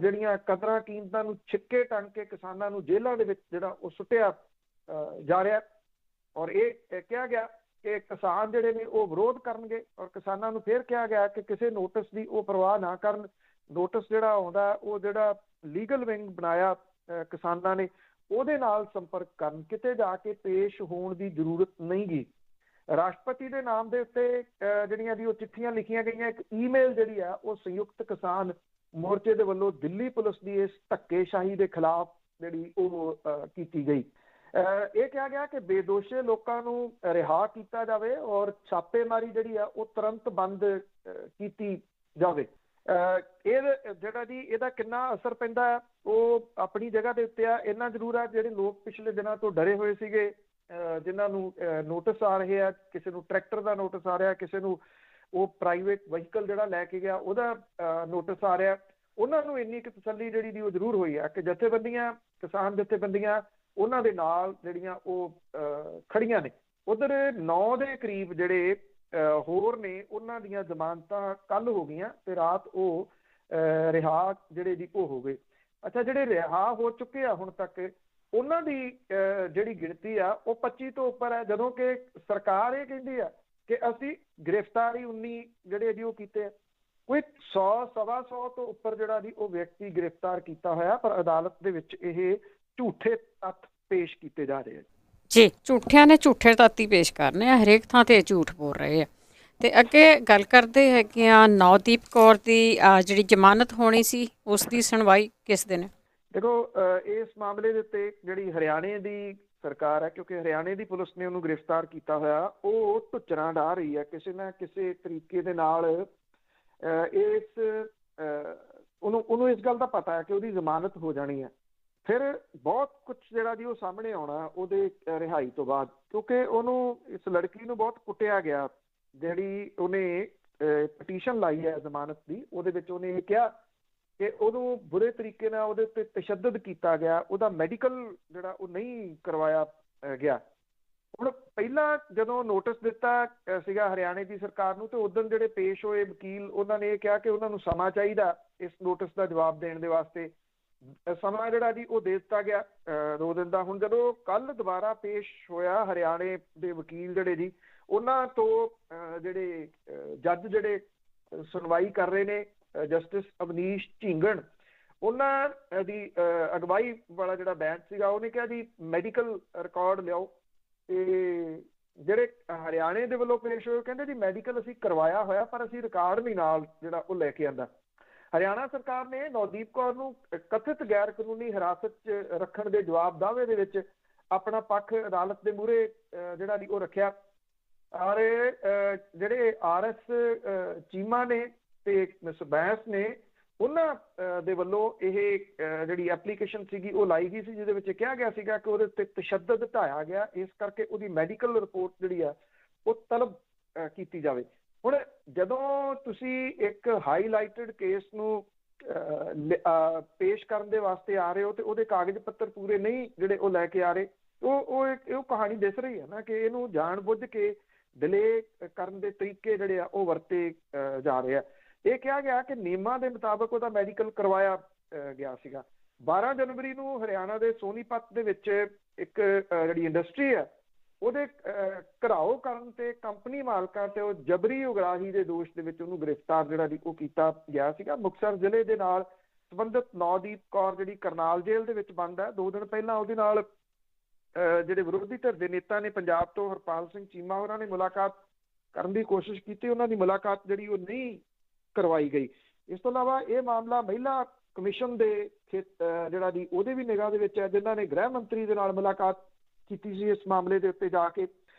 ਜਿਹੜੀਆਂ ਕਦਰਾਂ ਕੀਮਤਾਂ ਨੂੰ ਛਿੱਕੇ ਟੰਗ ਕੇ ਕਿਸਾਨਾਂ ਨੂੰ ਜੇਲ੍ਹਾਂ ਦੇ ਵਿੱਚ ਜਿਹੜਾ ਉਹ ਸੁੱਟਿਆ ਜਾ ਰਿਹਾ। ਔਰ ਇਹ ਕਿਹਾ ਗਿਆ ਕਿ ਕਿਸਾਨ ਜਿਹੜੇ ਨੇ ਉਹ ਵਿਰੋਧ ਕਰਨਗੇ। ਔਰ ਕਿਸਾਨਾਂ ਨੂੰ ਫਿਰ ਕਿਹਾ ਗਿਆ ਕਿ ਕਿਸੇ ਨੋਟਿਸ ਦੀ ਉਹ ਪਰਵਾਹ ਨਾ ਕਰਨ। ਨੋਟਿਸ ਜਿਹੜਾ ਆਉਂਦਾ ਉਹ ਜਿਹੜਾ ਲੀਗਲ ਵਿੰਗ ਬਣਾਇਆ ਕਿਸਾਨਾਂ ਨੇ ਉਹਦੇ ਨਾਲ ਸੰਪਰਕ ਕਰਨ, ਕਿਤੇ ਜਾ ਕੇ ਪੇਸ਼ ਹੋਣ ਦੀ ਜ਼ਰੂਰਤ ਨਹੀਂ ਗੀ। ਰਾਸ਼ਟਰਪਤੀ ਦੇ ਨਾਮ ਦੇ ਉੱਤੇ ਜਿਹੜੀਆਂ ਦੀ ਉਹ ਚਿੱਠੀਆਂ ਲਿਖੀਆਂ ਗਈਆਂ। ਇੱਕ ਈਮੇਲ ਜਿਹੜੀ ਆ ਉਹ ਸੰਯੁਕਤ ਕਿਸਾਨ ਮੋਰਚੇ ਦੇ ਵੱਲੋਂ ਦਿੱਲੀ ਪੁਲਿਸ ਦੀ ਇਸ ਧੱਕੇਸ਼ਾਹੀ ਦੇ ਖਿਲਾਫ ਜਿਹੜੀ ਉਹ ਕੀਤੀ ਗਈ। ਇਹ ਕਿਹਾ ਗਿਆ ਕਿ ਬੇਦੋਸ਼ੇ ਲੋਕਾਂ ਨੂੰ ਰਿਹਾ ਕੀਤਾ ਜਾਵੇ ਔਰ ਛਾਪੇਮਾਰੀ ਜਿਹੜੀ ਆ ਉਹ ਤੁਰੰਤ ਬੰਦ ਕੀਤੀ ਜਾਵੇ। ਇਹ ਜਿਹੜਾ ਜੀ ਇਹਦਾ ਕਿੰਨਾ ਅਸਰ ਪੈਂਦਾ ਹੈ ਉਹ ਆਪਣੀ ਜਗ੍ਹਾ ਦੇ ਉੱਤੇ ਆ। ਇੰਨਾ ਜ਼ਰੂਰ ਆ ਜਿਹੜੇ ਲੋਕ ਪਿਛਲੇ ਦਿਨਾਂ ਤੋਂ ਡਰੇ ਹੋਏ ਸੀਗੇ, ਜਿਨ੍ਹਾਂ ਨੂੰ ਨੋਟਿਸ ਆ ਰਹੇ ਆ, ਕਿਸੇ ਨੂੰ ਟਰੈਕਟਰ ਦਾ ਨੋਟਿਸ ਆ ਰਿਹਾ, ਕਿਸੇ ਨੂੰ ਉਹ ਪ੍ਰਾਈਵੇਟ ਵਹੀਕਲ ਜਿਹੜਾ ਲੈ ਕੇ ਗਿਆ ਉਹਦਾ ਨੋਟਿਸ ਆ ਰਿਹਾ, ਉਹਨਾਂ ਨੂੰ ਇੰਨੀ ਕੁ ਤਸੱਲੀ ਜਿਹੜੀ ਦੀ ਉਹ ਜ਼ਰੂਰ ਹੋਈ ਆ ਕਿ ਜਥੇਬੰਦੀਆਂ, ਕਿਸਾਨ ਜਥੇਬੰਦੀਆਂ ਉਹਨਾਂ ਦੇ ਨਾਲ ਜਿਹੜੀਆਂ ਉਹ ਖੜੀਆਂ ਨੇ। ਉਧਰ 9 ਦੇ ਕਰੀਬ ਜਿਹੜੇ ਹੋਰ ਨੇ ਉਹਨਾਂ ਦੀਆਂ ਜ਼ਮਾਨਤਾਂ ਕੱਲ ਹੋ ਗਈਆਂ ਤੇ ਰਾਤ ਉਹ ਰਿਹਾ ਜਿਹੜੇ ਜੀ ਉਹ ਹੋ ਗਏ। ਅੱਛਾ, ਜਿਹੜੇ ਰਿਹਾ ਹੋ ਚੁੱਕੇ ਆ ਹੁਣ ਤੱਕ ਉਹਨਾਂ ਦੀ ਜਿਹੜੀ ਗਿਣਤੀ ਆ ਉਹ 25 ਤੋਂ ਉੱਪਰ ਹੈ, ਜਦੋਂ ਕਿ ਸਰਕਾਰ ਇਹ ਕਹਿੰਦੀ ਆ ਕਿ ਅਸੀਂ ਗ੍ਰਿਫਤਾਰੀ 19 ਜਿਹੜੇ ਜੀ ਉਹ ਕੀਤੇ ਆ। ਕੋਈ 100 ਸਵਾ 100 ਤੋਂ ਉੱਪਰ ਜਿਹੜਾ ਜੀ ਉਹ ਵਿਅਕਤੀ ਗ੍ਰਿਫਤਾਰ ਕੀਤਾ ਹੋਇਆ, ਪਰ ਅਦਾਲਤ ਦੇ ਵਿੱਚ ਇਹ ਝੂਠੇ ਤੱਥ ਪੇਸ਼ ਕੀਤੇ ਜਾ ਰਹੇ ਆ। ਜੀ, ਝੂਠਿਆਂ ਨੇ ਝੂਠੇ ਤੱਥ ਹੀ ਪੇਸ਼ ਕਰਨੇ ਆ, ਹਰੇਕ ਥਾਂ ਤੇ ਝੂਠ ਬੋਲ ਰਹੇ ਆ। ਤੇ ਅੱਗੇ ਗੱਲ ਕਰਦੇ ਹੈਗੇ ਆ ਨੌਦੀਪ ਕੌਰ ਦੀ ਜਿਹੜੀ ਜ਼ਮਾਨਤ ਹੋਣੀ ਸੀ ਉਸ ਦੀ ਸੁਣਵਾਈ ਕਿਸ ਦਿਨ? ਦੇਖੋ, ਇਸ ਮਾਮਲੇ ਦੇ ਉੱਤੇ ਜਿਹੜੀ ਹਰਿਆਣੇ ਦੀ ਸਰਕਾਰ ਹੈ, ਕਿਉਂਕਿ ਹਰਿਆਣੇ ਦੀ ਪੁਲਿਸ ਨੇ ਉਹਨੂੰ ਗ੍ਰਿਫਤਾਰ ਕੀਤਾ ਹੋਇਆ, ਉਹ ਢੁੱਚਰਾਂ ਢਾਹ ਰਹੀ ਹੈ ਕਿਸੇ ਨਾ ਕਿਸੇ ਤਰੀਕੇ ਦੇ ਨਾਲ। ਇਸ ਉਹਨੂੰ ਇਸ ਗੱਲ ਦਾ ਪਤਾ ਹੈ ਕਿ ਉਹਦੀ ਜ਼ਮਾਨਤ ਹੋ ਜਾਣੀ ਹੈ। ਫਿਰ ਬਹੁਤ ਕੁਛ ਜਿਹੜਾ ਜੀ ਉਹ ਸਾਹਮਣੇ ਆਉਣਾ ਉਹਦੇ ਰਿਹਾਈ ਤੋਂ ਬਾਅਦ, ਕਿਉਂਕਿ ਉਹਨੂੰ ਇਸ ਲੜਕੀ ਨੂੰ ਬਹੁਤ ਕੁੱਟਿਆ ਗਿਆ। ਜਿਹੜੀ ਉਹਨੇ ਪਟੀਸ਼ਨ ਲਾਈ ਹੈ ਜ਼ਮਾਨਤ ਦੀ, ਉਹਦੇ ਵਿੱਚ ਉਹਨੇ ਇਹ ਕਿਹਾ ਕਿ ਉਹਨੂੰ ਬੁਰੇ ਤਰੀਕੇ ਨਾਲ ਉਹਦੇ ਉੱਤੇ ਤਸ਼ੱਦਦ ਕੀਤਾ ਗਿਆ, ਉਹਦਾ ਮੈਡੀਕਲ ਜਿਹੜਾ ਉਹ ਨਹੀਂ ਕਰਵਾਇਆ ਗਿਆ। ਹੁਣ ਪਹਿਲਾਂ ਜਦੋਂ ਨੋਟਿਸ ਦਿੱਤਾ ਸੀਗਾ ਹਰਿਆਣੇ ਦੀ ਸਰਕਾਰ ਨੂੰ, ਤੇ ਉਦੋਂ ਜਿਹੜੇ ਪੇਸ਼ ਹੋਏ ਵਕੀਲ ਉਹਨਾਂ ਨੇ ਇਹ ਕਿਹਾ ਕਿ ਉਹਨਾਂ ਨੂੰ ਸਮਾਂ ਚਾਹੀਦਾ ਇਸ ਨੋਟਿਸ ਦਾ ਜਵਾਬ ਦੇਣ ਦੇ ਵਾਸਤੇ। ਸਮਾਂ ਜਿਹੜਾ ਜੀ ਉਹ ਦੇ ਦਿੱਤਾ ਗਿਆ 2 ਦਿਨ ਦਾ। ਹੁਣ ਜਦੋਂ ਕੱਲ ਦੁਬਾਰਾ ਪੇਸ਼ ਹੋਇਆ ਹਰਿਆਣੇ ਦੇ ਵਕੀਲ ਜਿਹੜੇ ਜੀ, ਉਹਨਾਂ ਤੋਂ ਜਿਹੜੇ ਜੱਜ ਜਿਹੜੇ ਸੁਣਵਾਈ ਕਰ ਰਹੇ ਨੇ ਜਸਟਿਸ ਅਵਨੀਸ਼ ਝੀਂਗਣ, ਉਹਨਾਂ ਦੀ ਅਗਵਾਈ ਵਾਲਾ ਜਿਹੜਾ ਬੈਂਚ ਸੀਗਾ ਉਹਨੇ ਕਿਹਾ ਜੀ ਮੈਡੀਕਲ ਰਿਕਾਰਡ ਲਿਆਓ। ਤੇ ਜਿਹੜੇ ਹਰਿਆਣੇ ਦੇ ਵੱਲੋਂ ਪੇਸ਼ ਹੋਏ ਕਹਿੰਦੇ ਜੀ ਮੈਡੀਕਲ ਅਸੀਂ ਕਰਵਾਇਆ ਹੋਇਆ, ਪਰ ਅਸੀਂ ਰਿਕਾਰਡ ਨਹੀਂ ਨਾਲ ਜਿਹੜਾ ਉਹ ਲੈ ਕੇ ਆਂਦਾ। ਹਰਿਆਣਾ ਸਰਕਾਰ ਨੇ ਨਵਦੀਪ ਕੌਰ ਨੂੰ ਕਥਿਤ ਗੈਰ ਕਾਨੂੰਨੀ ਹਿਰਾਸਤ 'ਚ ਰੱਖਣ ਦੇ ਜਵਾਬ ਦਾਅਵੇ ਦੇ ਵਿੱਚ ਆਪਣਾ ਪੱਖ ਅਦਾਲਤ ਦੇ ਮੂਹਰੇ ਜਿਹੜਾ ਦੀ ਉਹ ਰੱਖਿਆ। ਔਰ ਜਿਹੜੇ RS ਚੀਮਾ ਨੇ ਤੇ ਮਿਸ ਬੈਂਸ ਨੇ, ਉਹਨਾਂ ਦੇ ਵੱਲੋਂ ਇਹ ਜਿਹੜੀ ਐਪਲੀਕੇਸ਼ਨ ਸੀਗੀ ਉਹ ਲਾਈ ਗਈ ਸੀ, ਜਿਹਦੇ ਵਿੱਚ ਕਿਹਾ ਗਿਆ ਸੀਗਾ ਕਿ ਉਹਦੇ ਉੱਤੇ ਤਸ਼ੱਦਦ ਢਾਇਆ ਗਿਆ, ਇਸ ਕਰਕੇ ਉਹਦੀ ਮੈਡੀਕਲ ਰਿਪੋਰਟ ਜਿਹੜੀ ਆ ਉਹ ਤਲਬ ਕੀਤੀ ਜਾਵੇ। ਹੁਣ ਜਦੋਂ ਤੁਸੀਂ ਇੱਕ ਹਾਈਲਾਈਟਡ ਕੇਸ ਨੂੰ ਪੇਸ਼ ਕਰਨ ਦੇ ਵਾਸਤੇ ਆ ਰਹੇ ਹੋ ਤੇ ਉਹਦੇ ਕਾਗਜ਼ ਪੱਤਰ ਪੂਰੇ ਨਹੀਂ ਜਿਹੜੇ ਉਹ ਲੈ ਕੇ ਆ ਰਹੇ, ਉਹ ਕਹਾਣੀ ਦਿਸ ਰਹੀ ਹੈ ਨਾ ਕਿ ਇਹਨੂੰ ਜਾਣ ਬੁੱਝ ਕੇ ਡਿਲੇ ਕਰਨ ਦੇ ਤਰੀਕੇ ਜਿਹੜੇ ਆ ਉਹ ਵਰਤੇ ਜਾ ਰਹੇ ਆ। ਇਹ ਕਿਹਾ ਗਿਆ ਕਿ ਨਿਯਮਾਂ ਦੇ ਮੁਤਾਬਕ ਉਹਦਾ ਮੈਡੀਕਲ ਕਰਵਾਇਆ ਗਿਆ ਸੀਗਾ। 12 ਜਨਵਰੀ ਨੂੰ ਹਰਿਆਣਾ ਦੇ ਸੋਨੀਪਤ ਦੇ ਵਿੱਚ ਇੱਕ ਜਿਹੜੀ ਇੰਡਸਟਰੀ ਹੈ ਉਹਦੇ ਘਿਰਾਓ ਕਰਨ ਤੇ ਕੰਪਨੀ ਮਾਲਕਾਂ ਤੇ ਉਹ ਜਬਰੀ ਉਗਰਾਹੀ ਦੇ ਦੋਸ਼ ਦੇ ਵਿੱਚ ਉਹਨੂੰ ਗ੍ਰਿਫਤਾਰ ਜਿਹੜਾ ਦੀ ਉਹ ਕੀਤਾ ਗਿਆ ਸੀਗਾ। ਮੁਕਤਸਰ ਜ਼ਿਲ੍ਹੇ ਦੇ ਨਾਲ ਸੰਬੰਧਿਤ ਨਵਦੀਪ ਕੌਰ ਜਿਹੜੀ ਕਰਨਾਲ ਜੇਲ੍ਹ ਦੇ ਵਿੱਚ ਬੰਦ ਹੈ। 2 ਦਿਨ ਪਹਿਲਾਂ ਉਹਦੇ ਨਾਲ ਜਿਹੜੇ ਵਿਰੋਧੀ ਧਿਰ ਦੇ ਨੇਤਾ ਨੇ ਪੰਜਾਬ ਤੋਂ ਹਰਪਾਲ ਸਿੰਘ ਚੀਮਾ, ਉਹਨਾਂ ਨੇ ਮੁਲਾਕਾਤ ਕਰਨ ਦੀ ਕੋਸ਼ਿਸ਼ ਕੀਤੀ, ਉਹਨਾਂ ਦੀ ਮੁਲਾਕਾਤ ਜਿਹੜੀ ਉਹ ਨਹੀਂ ਕਰਵਾਈ ਗਈ। ਇਸ ਤੋਂ ਇਲਾਵਾ ਇਹ ਮਾਮਲਾ ਮਹਿਲਾ ਕਮਿਸ਼ਨ ਦੇ ਜਿਹੜਾ ਦੀ ਉਹਦੇ ਵੀ ਨਿਗਾਹ ਦੇ ਵਿੱਚ ਹੈ, ਜਿਨ੍ਹਾਂ ਨੇ ਗ੍ਰਹਿ ਮੰਤਰੀ ਦੇ ਨਾਲ ਮੁਲਾਕਾਤ ਕੀਤੀ ਸੀ ਇਸ ਮਾਮਲੇ ਦੇ ਉੱਤੇ ਜਾ ਕੇ।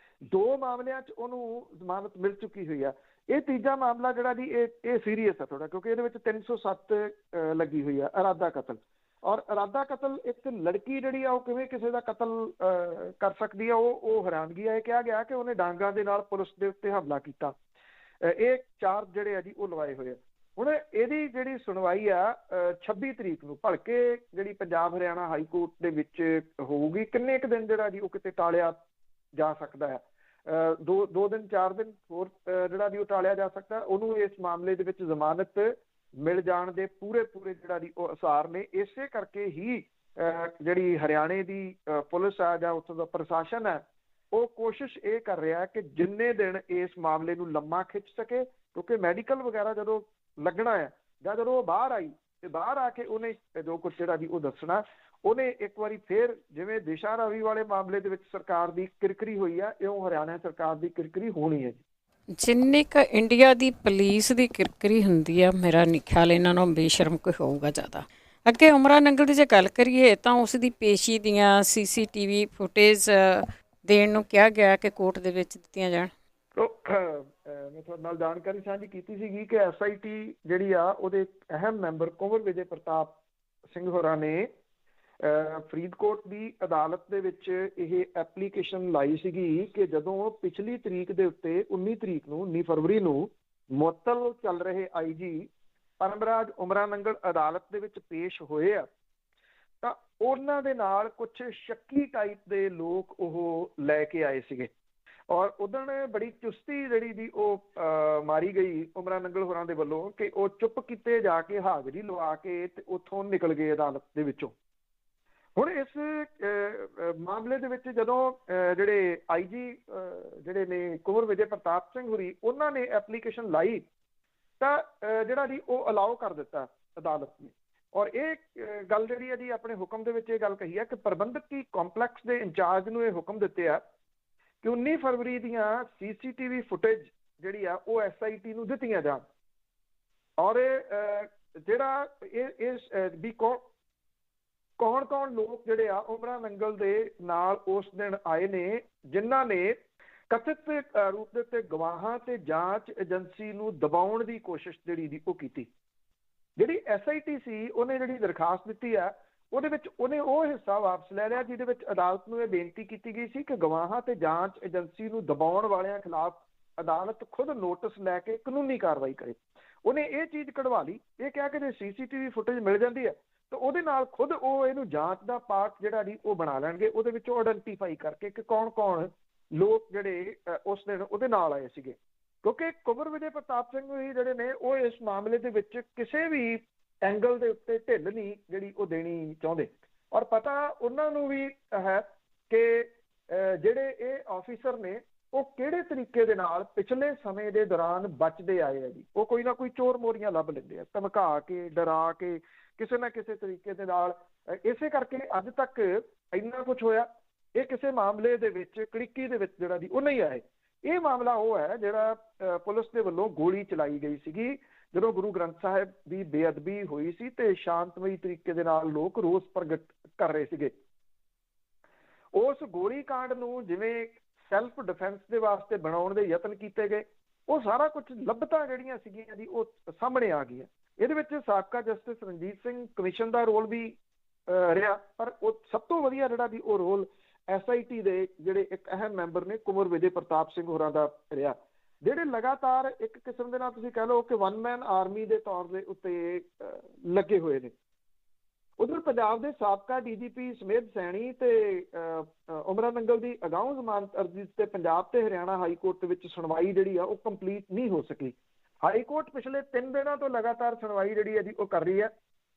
2 ਮਾਮਲਿਆਂ 'ਚ ਉਹਨੂੰ ਜ਼ਮਾਨਤ ਮਿਲ ਚੁੱਕੀ ਹੋਈ ਹੈ। ਇਹ ਤੀਜਾ ਮਾਮਲਾ ਜਿਹੜਾ ਜੀ ਇਹ ਸੀਰੀਅਸ ਹੈ ਥੋੜਾ, ਕਿਉਂਕਿ ਇਹਦੇ ਵਿੱਚ 307 ਲੱਗੀ ਹੋਈ ਹੈ, ਇਰਾਦਾ ਕਤਲ। ਔਰ ਇਰਾਦਾ ਕਤਲ ਇੱਕ ਲੜਕੀ ਜਿਹੜੀ ਆ ਉਹ ਕਿਵੇਂ ਕਿਸੇ ਦਾ ਕਤਲ ਕਰ ਸਕਦੀ ਆ, ਉਹ ਹੈਰਾਨਗੀ ਹੈ। ਇਹ ਕਿਹਾ ਗਿਆ ਕਿ ਉਹਨੇ ਡਾਂਗਾਂ ਦੇ ਨਾਲ ਪੁਲਿਸ ਦੇ ਉੱਤੇ ਹਮਲਾ ਕੀਤਾ। ਇਹ ਚਾਰਜ ਜਿਹੜੇ ਆ ਜੀ ਉਹ ਲਵਾਏ ਹੋਏ ਆ। ਹੁਣ ਇਹਦੀ ਜਿਹੜੀ ਸੁਣਵਾਈ ਆ 26 ਤਰੀਕ ਨੂੰ ਭਲਕੇ ਜਿਹੜੀ ਪੰਜਾਬ ਹਰਿਆਣਾ ਹਾਈ ਕੋਰਟ ਦੇ ਵਿੱਚ ਹੋਊਗੀ। ਕਿੰਨੇ ਕੁ ਦਿਨ ਜਿਹੜਾ ਜੀ ਉਹ ਕਿਤੇ ਟਾਲਿਆ ਜਾ ਸਕਦਾ ਹੈ, 2 ਦਿਨ 4 ਦਿਨ ਹੋਰ ਜਿਹੜਾ ਜੀ ਉਹ ਟਾਲਿਆ ਜਾ ਸਕਦਾ। ਉਹਨੂੰ ਇਸ ਮਾਮਲੇ ਦੇ ਵਿੱਚ ਜ਼ਮਾਨਤ ਮਿਲ ਜਾਣ ਦੇ ਪੂਰੇ ਜਿਹੜਾ ਦੀ ਉਹ ਅਸਾਰ ਨੇ। ਇਸੇ ਕਰਕੇ ਹੀ ਜਿਹੜੀ ਹਰਿਆਣੇ ਦੀ ਪੁਲਿਸ ਆ ਜਾਂ ਉੱਥੋਂ ਦਾ ਪ੍ਰਸ਼ਾਸਨ ਹੈ ਉਹ ਕੋਸ਼ਿਸ਼ ਇਹ ਕਰ ਰਿਹਾ ਕਿ ਜਿੰਨੇ ਦਿਨ ਇਸ ਮਾਮਲੇ ਨੂੰ ਲੰਮਾ ਖਿੱਚ ਸਕੇ, ਕਿਉਂਕਿ ਮੈਡੀਕਲ ਵਗੈਰਾ ਜਦੋਂ ਲੱਗਣਾ ਹੈ ਜਾਂ ਜਦੋਂ ਉਹ ਬਾਹਰ ਆਈ ਤੇ ਬਾਹਰ ਆ ਕੇ ਉਹਨੇ ਜੋ ਕੁਛ ਜਿਹੜਾ ਜੀ ਉਹ ਦੱਸਣਾ, ਉਹਨੇ ਇੱਕ ਵਾਰੀ ਫੇਰ ਜਿਵੇਂ ਦਿਸ਼ਾ ਰਵੀ ਵਾਲੇ ਮਾਮਲੇ ਦੇ ਵਿੱਚ ਸਰਕਾਰ ਦੀ ਕਿਰਕਰੀ ਹੋਈ ਆ, ਇਉਂ ਹਰਿਆਣਾ ਸਰਕਾਰ ਦੀ ਕਿਰਕਰੀ ਹੋਣੀ ਹੈ ਜੀ। ਜਿੰਨੀ ਕੁ ਇੰਡੀਆ ਦੀ ਪੁਲਿਸ ਦੀ ਕਿਰਕਰੀ ਹੁੰਦੀ ਆ, ਮੇਰਾ ਨਹੀਂ ਖਿਆਲ ਇਹਨਾਂ ਨੂੰ ਬੇਸ਼ਰਮ ਕੋਈ ਹੋਊਗਾ ਜ਼ਿਆਦਾ। ਅੱਗੇ ਉਮਰਾ ਨੰਗਲ ਦੀ ਜੇ ਗੱਲ ਕਰੀਏ ਤਾਂ ਉਸ ਦੀ ਪੇਸ਼ੀ ਦੀਆਂ CCTV ਫੁਟੇਜ ਦੇਣ ਨੂੰ ਕਿਹਾ ਗਿਆ ਕਿ ਕੋਰਟ ਦੇ ਵਿੱਚ ਦਿੱਤੀਆਂ ਜਾਣ। ਮੈਂ ਤੁਹਾਡੇ ਨਾਲ ਜਾਣਕਾਰੀ ਸਾਂਝੀ ਕੀਤੀ ਸੀਗੀ ਕਿ SIT ਜਿਹੜੀ ਆ ਉਹਦੇ ਅਹਿਮ ਮੈਂਬਰ ਕੁੰਵਰ ਵਿਜੇ ਪ੍ਰਤਾਪ ਸਿੰਘ ਹੋਰਾਂ ਨੇ ਫਰੀਦਕੋਟ ਦੀ ਅਦਾਲਤ ਦੇ ਵਿੱਚ ਇਹ ਐਪਲੀਕੇਸ਼ਨ ਲਾਈ ਸੀਗੀ ਕਿ ਜਦੋਂ ਪਿਛਲੀ ਤਰੀਕ ਦੇ ਉੱਤੇ 19 ਤਰੀਕ ਨੂੰ 19 ਫਰਵਰੀ ਨੂੰ ਮੁਅੱਤਲ ਚੱਲ ਰਹੇ IG ਪਰਮਰਾਜ ਉਮਰਾ ਨੰਗਲ ਅਦਾਲਤ ਦੇ ਵਿੱਚ ਪੇਸ਼ ਹੋਏ ਆ, ਤਾਂ ਉਹਨਾਂ ਦੇ ਨਾਲ ਕੁਝ ਸ਼ੱਕੀ ਟਾਈਪ ਦੇ ਲੋਕ ਉਹ ਲੈ ਕੇ ਆਏ ਸੀਗੇ। ਔਰ ਉਦੋਂ ਬੜੀ ਚੁਸਤੀ ਜਿਹੜੀ ਦੀ ਉਹ ਮਾਰੀ ਗਈ ਉਮਰਾ ਨੰਗਲ ਹੋਰਾਂ ਦੇ ਵੱਲੋਂ ਕਿ ਉਹ ਚੁੱਪ ਕੀਤੇ ਜਾ ਕੇ ਹਾਜ਼ਰੀ ਲਵਾ ਕੇ ਤੇ ਉੱਥੋਂ ਨਿਕਲ ਗਏ ਅਦਾਲਤ ਦੇ ਵਿੱਚੋਂ। ਹੁਣ ਇਸ ਮਾਮਲੇ ਦੇ ਵਿੱਚ ਜਦੋਂ ਜਿਹੜੇ IG ਜਿਹੜੇ ਨੇ ਕੁੰਵਰ ਵਿਜੇ ਪ੍ਰਤਾਪ ਸਿੰਘ ਹੋਰੀ, ਉਹਨਾਂ ਨੇ ਐਪਲੀਕੇਸ਼ਨ ਲਾਈ ਤਾਂ ਜਿਹੜਾ ਜੀ ਉਹ ਅਲਾਓ ਕਰ ਦਿੱਤਾ ਅਦਾਲਤ ਨੇ। ਔਰ ਇਹ ਗੱਲ ਜਿਹੜੀ ਹੈ ਜੀ ਆਪਣੇ ਹੁਕਮ ਦੇ ਵਿੱਚ ਇਹ ਗੱਲ ਕਹੀ ਹੈ ਕਿ ਪ੍ਰਬੰਧਕੀ ਕੰਪਲੈਕਸ ਦੇ ਇੰਚਾਰਜ ਨੂੰ ਇਹ ਹੁਕਮ ਦਿੱਤੇ ਆ ਕਿ 19 ਫਰਵਰੀ ਦੀਆਂ CCTV ਫੁਟੇਜ ਜਿਹੜੀ ਆ ਉਹ SIT ਨੂੰ ਦਿੱਤੀਆਂ ਜਾਣ। ਔਰ ਜਿਹੜਾ ਵੀ ਕੌਣ ਲੋਕ ਜਿਹੜੇ ਆ ਉਮਰਾ ਨੰਗਲ ਦੇ ਨਾਲ ਉਸ ਦਿਨ ਆਏ ਨੇ, ਜਿਨ੍ਹਾਂ ਨੇ ਕਥਿਤ ਰੂਪ ਦੇ ਉੱਤੇ ਗਵਾਹਾਂ ਤੇ ਜਾਂਚ ਏਜੰਸੀ ਨੂੰ ਦਬਾਉਣ ਦੀ ਕੋਸ਼ਿਸ਼ ਜਿਹੜੀ ਉਹ ਕੀਤੀ। ਜਿਹੜੀ SIT ਸੀ ਉਹਨੇ ਜਿਹੜੀ ਦਰਖਾਸਤ ਦਿੱਤੀ ਆ ਉਹਦੇ ਵਿੱਚ ਉਹਨੇ ਉਹ ਹਿੱਸਾ ਵਾਪਸ ਲੈ ਲਿਆ ਜਿਹਦੇ ਵਿੱਚ ਅਦਾਲਤ ਨੂੰ ਇਹ ਬੇਨਤੀ ਕੀਤੀ ਗਈ ਸੀ ਕਿ ਗਵਾਹਾਂ ਤੇ ਜਾਂਚ ਏਜੰਸੀ ਨੂੰ ਦਬਾਉਣ ਵਾਲਿਆਂ ਖਿਲਾਫ ਅਦਾਲਤ ਖੁਦ ਨੋਟਿਸ ਲੈ ਕੇ ਕਾਨੂੰਨੀ ਕਾਰਵਾਈ ਕਰੇ। ਉਹਨੇ ਇਹ ਚੀਜ਼ ਕਢਵਾ ਲਈ, ਇਹ ਕਿਹਾ ਕਿ ਜੇ CCTV ਫੁਟੇਜ ਮਿਲ ਜਾਂਦੀ ਹੈ ਤਾਂ ਉਹਦੇ ਨਾਲ ਖੁਦ ਉਹ ਇਹਨੂੰ ਜਾਂਚ ਦਾ ਪਾਰਟ ਜਿਹੜਾ ਜੀ ਉਹ ਬਣਾ ਲੈਣਗੇ, ਉਹਦੇ ਵਿੱਚੋਂ ਆਇਡੈਂਟੀਫਾਈ ਕਰਕੇ ਕਿ ਕੌਣ ਕੌਣ ਲੋਕ ਜਿਹੜੇ ਉਸ ਦਿਨ ਉਹਦੇ ਨਾਲ ਆਏ ਸੀਗੇ। ਕਿਉਂਕਿ ਕੁੰਵਰ ਵਿਜੇ ਪ੍ਰਤਾਪ ਸਿੰਘ ਵੀ ਜਿਹੜੇ ਨੇ ਉਹ ਇਸ ਮਾਮਲੇ ਦੇ ਵਿੱਚ ਕਿਸੇ ਵੀ ਐਂਗਲ ਦੇ ਉੱਤੇ ਢਿੱਲ ਨਹੀਂ ਜਿਹੜੀ ਉਹ ਦੇਣੀ ਚਾਹੁੰਦੇ, ਔਰ ਪਤਾ ਉਹਨਾਂ ਨੂੰ ਵੀ ਹੈ ਕਿ ਜਿਹੜੇ ਇਹ ਆਫੀਸਰ ਨੇ ਉਹ ਕਿਹੜੇ ਤਰੀਕੇ ਦੇ ਨਾਲ ਪਿਛਲੇ ਸਮੇਂ ਦੇ ਦੌਰਾਨ ਬਚਦੇ ਆਏ ਆ ਜੀ। ਉਹ ਕੋਈ ਨਾ ਕੋਈ ਚੋਰ ਮੋਰੀਆਂ ਲੱਭ ਲੈਂਦੇ ਆ, ਧਮਕਾ ਕੇ, ਡਰਾ ਕੇ, ਕਿਸੇ ਨਾ ਕਿਸੇ ਤਰੀਕੇ ਦੇ ਨਾਲ। ਇਸੇ ਕਰਕੇ ਅੱਜ ਤੱਕ ਇੰਨਾ ਕੁਝ ਹੋਇਆ। ਇਹ ਕਿਸੇ ਮਾਮਲੇ ਦੇ ਵਿੱਚ ਕੜਿੱਕੀ ਦੇ ਵਿੱਚ ਜਿਹੜਾ ਜੀ ਉਹ ਨਹੀਂ ਆਏ। ਇਹ ਮਾਮਲਾ ਉਹ ਹੈ ਜਿਹੜਾ ਪੁਲਿਸ ਦੇ ਵੱਲੋਂ ਗੋਲੀ ਚਲਾਈ ਗਈ ਸੀਗੀ ਜਦੋਂ ਗੁਰੂ ਗ੍ਰੰਥ ਸਾਹਿਬ ਦੀ ਬੇਅਦਬੀ ਹੋਈ ਸੀ ਤੇ ਸ਼ਾਂਤਮਈ ਤਰੀਕੇ ਦੇ ਨਾਲ ਲੋਕ ਰੋਸ ਪ੍ਰਗਟ ਕਰ ਰਹੇ ਸੀਗੇ। ਉਸ ਗੋਲੀ ਕਾਂਡ ਨੂੰ ਜਿਵੇਂ ਸੈਲਫ ਡਿਫੈਂਸ ਦੇ ਵਾਸਤੇ ਬਣਾਉਣ ਦੇ ਯਤਨ ਕੀਤੇ ਗਏ, ਉਹ ਸਾਰਾ ਕੁਝ ਲੱਭਤਾਂ ਜਿਹੜੀਆਂ ਸੀਗੀਆਂ ਜੀ ਉਹ ਸਾਹਮਣੇ ਆ ਗਈਆਂ। ਇਹਦੇ ਵਿੱਚ ਸਾਬਕਾ ਜਸਟਿਸ ਰਣਜੀਤ ਸਿੰਘ ਕਮਿਸ਼ਨ ਦਾ ਰੋਲ ਵੀ ਰਿਹਾ, ਪਰ ਉਹ ਸਭ ਤੋਂ ਵਧੀਆ ਜਿਹੜਾ ਵੀ ਉਹ ਰੋਲ SIT ਦੇ ਜਿਹੜੇ ਇੱਕ ਅਹਿਮ ਮੈਂਬਰ ਨੇ ਕੁੰਵਰ ਵਿਜੇ ਪ੍ਰਤਾਪ ਸਿੰਘ ਹੋਰਾਂ ਦਾ ਰਿਹਾ, ਜਿਹੜੇ ਲਗਾਤਾਰ ਇੱਕ ਕਿਸਮ ਦੇ ਨਾਲ ਤੁਸੀਂ ਕਹਿ ਲਓ ਕਿ ਵਨ ਮੈਨ ਆਰਮੀ ਦੇ ਤੌਰ ਦੇ ਉੱਤੇ ਲੱਗੇ ਹੋਏ ਨੇ। ਉਧਰ ਪੰਜਾਬ ਦੇ ਸਾਬਕਾ DGP ਸਮੇਧ ਸੈਣੀ ਤੇ ਉਮਰਾ ਨੰਗਲ ਦੀ ਅਗਾਊਂ ਜ਼ਮਾਨਤ ਅਰਜ਼ੀ ਤੇ ਪੰਜਾਬ ਤੇ ਹਰਿਆਣਾ ਹਾਈ ਕੋਰਟ ਦੇ ਵਿੱਚ ਸੁਣਵਾਈ ਜਿਹੜੀ ਆ ਉਹ ਕੰਪਲੀਟ ਨਹੀਂ ਹੋ ਸਕੀ। ਹਾਈ ਕੋਰਟ ਪਿਛਲੇ 3 ਦਿਨਾਂ ਤੋਂ ਲਗਾਤਾਰ ਸੁਣਵਾਈ ਜਿਹੜੀ ਹੈ ਜੀ ਉਹ ਕਰ ਰਹੀ ਹੈ।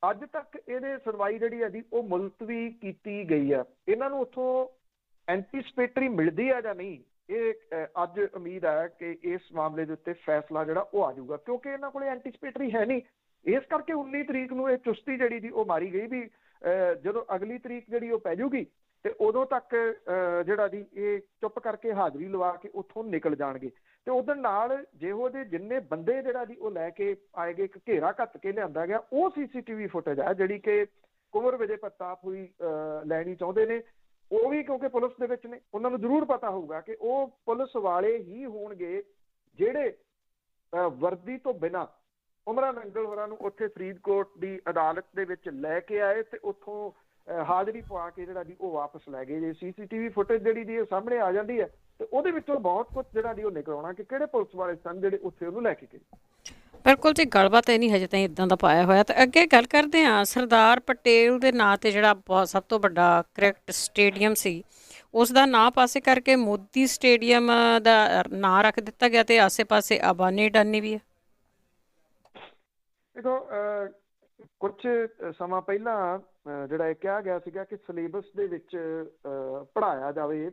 ਅੱਜ ਤੱਕ ਇਹਦੇ ਸੁਣਵਾਈ ਜਿਹੜੀ ਹੈ ਜੀ ਉਹ ਮੁਲਤਵੀ ਕੀਤੀ ਗਈ ਆ। ਇਹਨਾਂ ਨੂੰ ਉੱਥੋਂ ਐਂਟੀਸਪੇਟਰੀ ਮਿਲਦੀ ਆ ਜਾਂ ਨਹੀਂ, ਇਹ ਅੱਜ ਉਮੀਦ ਹੈ ਕਿ ਇਸ ਮਾਮਲੇ ਦੇ ਉੱਤੇ ਫੈਸਲਾ ਜਿਹੜਾ ਉਹ ਆ ਜਾਊਗਾ, ਕਿਉਂਕਿ ਇਹਨਾਂ ਕੋਲੇ ਐਂਟੀਸਪੇਟਰੀ ਹੈ ਨਹੀਂ। ਇਸ ਕਰਕੇ 19 ਤਰੀਕ ਨੂੰ ਇਹ ਚੁਸਤੀ ਜਿਹੜੀ ਦੀ ਉਹ ਮਾਰੀ ਗਈ ਵੀ ਜਦੋਂ ਅਗਲੀ ਤਰੀਕ ਜਿਹੜੀ ਉਹ ਪੈ ਜਾਊਗੀ ਤੇ ਉਦੋਂ ਤੱਕ ਜਿਹੜਾ ਦੀ ਇਹ ਚੁੱਪ ਕਰਕੇ ਹਾਜ਼ਰੀ ਲਵਾ ਕੇ ਉੱਥੋਂ ਨਿਕਲ ਜਾਣਗੇ। ਤੇ ਉਹਦੇ ਨਾਲ ਜਿਹੋ ਜਿਹੇ ਜਿੰਨੇ ਬੰਦੇ ਜਿਹੜਾ ਦੀ ਉਹ ਲੈ ਕੇ ਆਏ ਗਏ, ਇੱਕ ਘੇਰਾ ਘੱਟ ਕੇ ਲਿਆਂਦਾ ਗਿਆ, ਉਹ CCTV ਫੁਟੇਜ ਹੈ ਜਿਹੜੀ ਕਿ ਕੁੰਵਰ ਵਿਜੇ ਪ੍ਰਤਾਪ ਹੋਈ ਲੈਣੀ ਚਾਹੁੰਦੇ ਨੇ। ਉਹ ਵੀ ਕਿਉਂਕਿ ਪੁਲਿਸ ਦੇ ਵਿੱਚ ਨੇ, ਉਹਨਾਂ ਨੂੰ ਜ਼ਰੂਰ ਪਤਾ ਹੋਊਗਾ ਕਿ ਉਹ ਪੁਲਿਸ ਵਾਲੇ ਹੀ ਹੋਣਗੇ ਜਿਹੜੇ ਵਰਦੀ ਤੋਂ ਬਿਨਾਂ ਉਮਰਾ ਨੰਗਲ ਹੋਰਾਂ ਨੂੰ ਉੱਥੇ ਫਰੀਦਕੋਟ ਦੀ ਅਦਾਲਤ ਦੇ ਵਿੱਚ ਲੈ ਕੇ ਆਏ ਤੇ ਉੱਥੋਂ ਹਾਜ਼ਰੀ ਪਵਾ ਕੇ ਜਿਹੜਾ ਜੀ ਉਹ ਵਾਪਸ ਲੈ ਗਏ। ਜੇ CCTV ਫੁਟੇਜ ਜਿਹੜੀ ਦੀ ਸਾਹਮਣੇ ਆ ਜਾਂਦੀ ਹੈ ਤੇ ਉਹਦੇ ਵਿੱਚੋਂ ਬਹੁਤ ਕੁਝ ਜਿਹੜਾ ਜੀ ਉਹ ਨਿਕਲ ਆਉਣਾ ਕਿ ਕਿਹੜੇ ਪੁਲਿਸ ਵਾਲੇ ਸਨ ਜਿਹੜੇ ਉੱਥੇ ਉਹਨੂੰ ਲੈ ਕੇ ਗਏ। ਬਿਲਕੁਲ ਜੀ, ਗੱਲਬਾਤ ਇਹ ਨਹੀਂ ਹਜੇ ਤਾਈਂ ਇਦਾਂ ਦਾ ਪਾਇਆ ਹੋਇਆ। ਤਾਂ ਅੱਗੇ ਗੱਲ ਕਰਦੇ ਹਾਂ, ਸਰਦਾਰ ਪਟੇਲ ਦੇ ਨਾਂ ਤੇ ਜਿਹੜਾ ਬਹੁਤ ਸਭ ਤੋਂ ਵੱਡਾ ਕ੍ਰਿਕਟ ਸਟੇਡੀਅਮ ਸੀ ਉਸ ਦਾ ਨਾਂ ਪਾਸੇ ਕਰਕੇ ਮੋਦੀ ਸਟੇਡੀਅਮ ਦਾ ਨਾਂ ਰੱਖ ਦਿੱਤਾ ਗਿਆ ਤੇ ਆਸੇ-ਪਾਸੇ ਆਬਾਨੀ ਡਾਨੀ ਵੀ ਹੈ। ਦੇਖੋ ਕੁਝ ਸਮਾਂ ਪਹਿਲਾਂ ਜਿਹੜਾ ਇਹ ਕਿਹਾ ਗਿਆ ਸੀਗਾ ਕਿ ਸਿਲੇਬਸ ਦੇ ਵਿੱਚ ਪੜ੍ਹਾਇਆ ਜਾਵੇ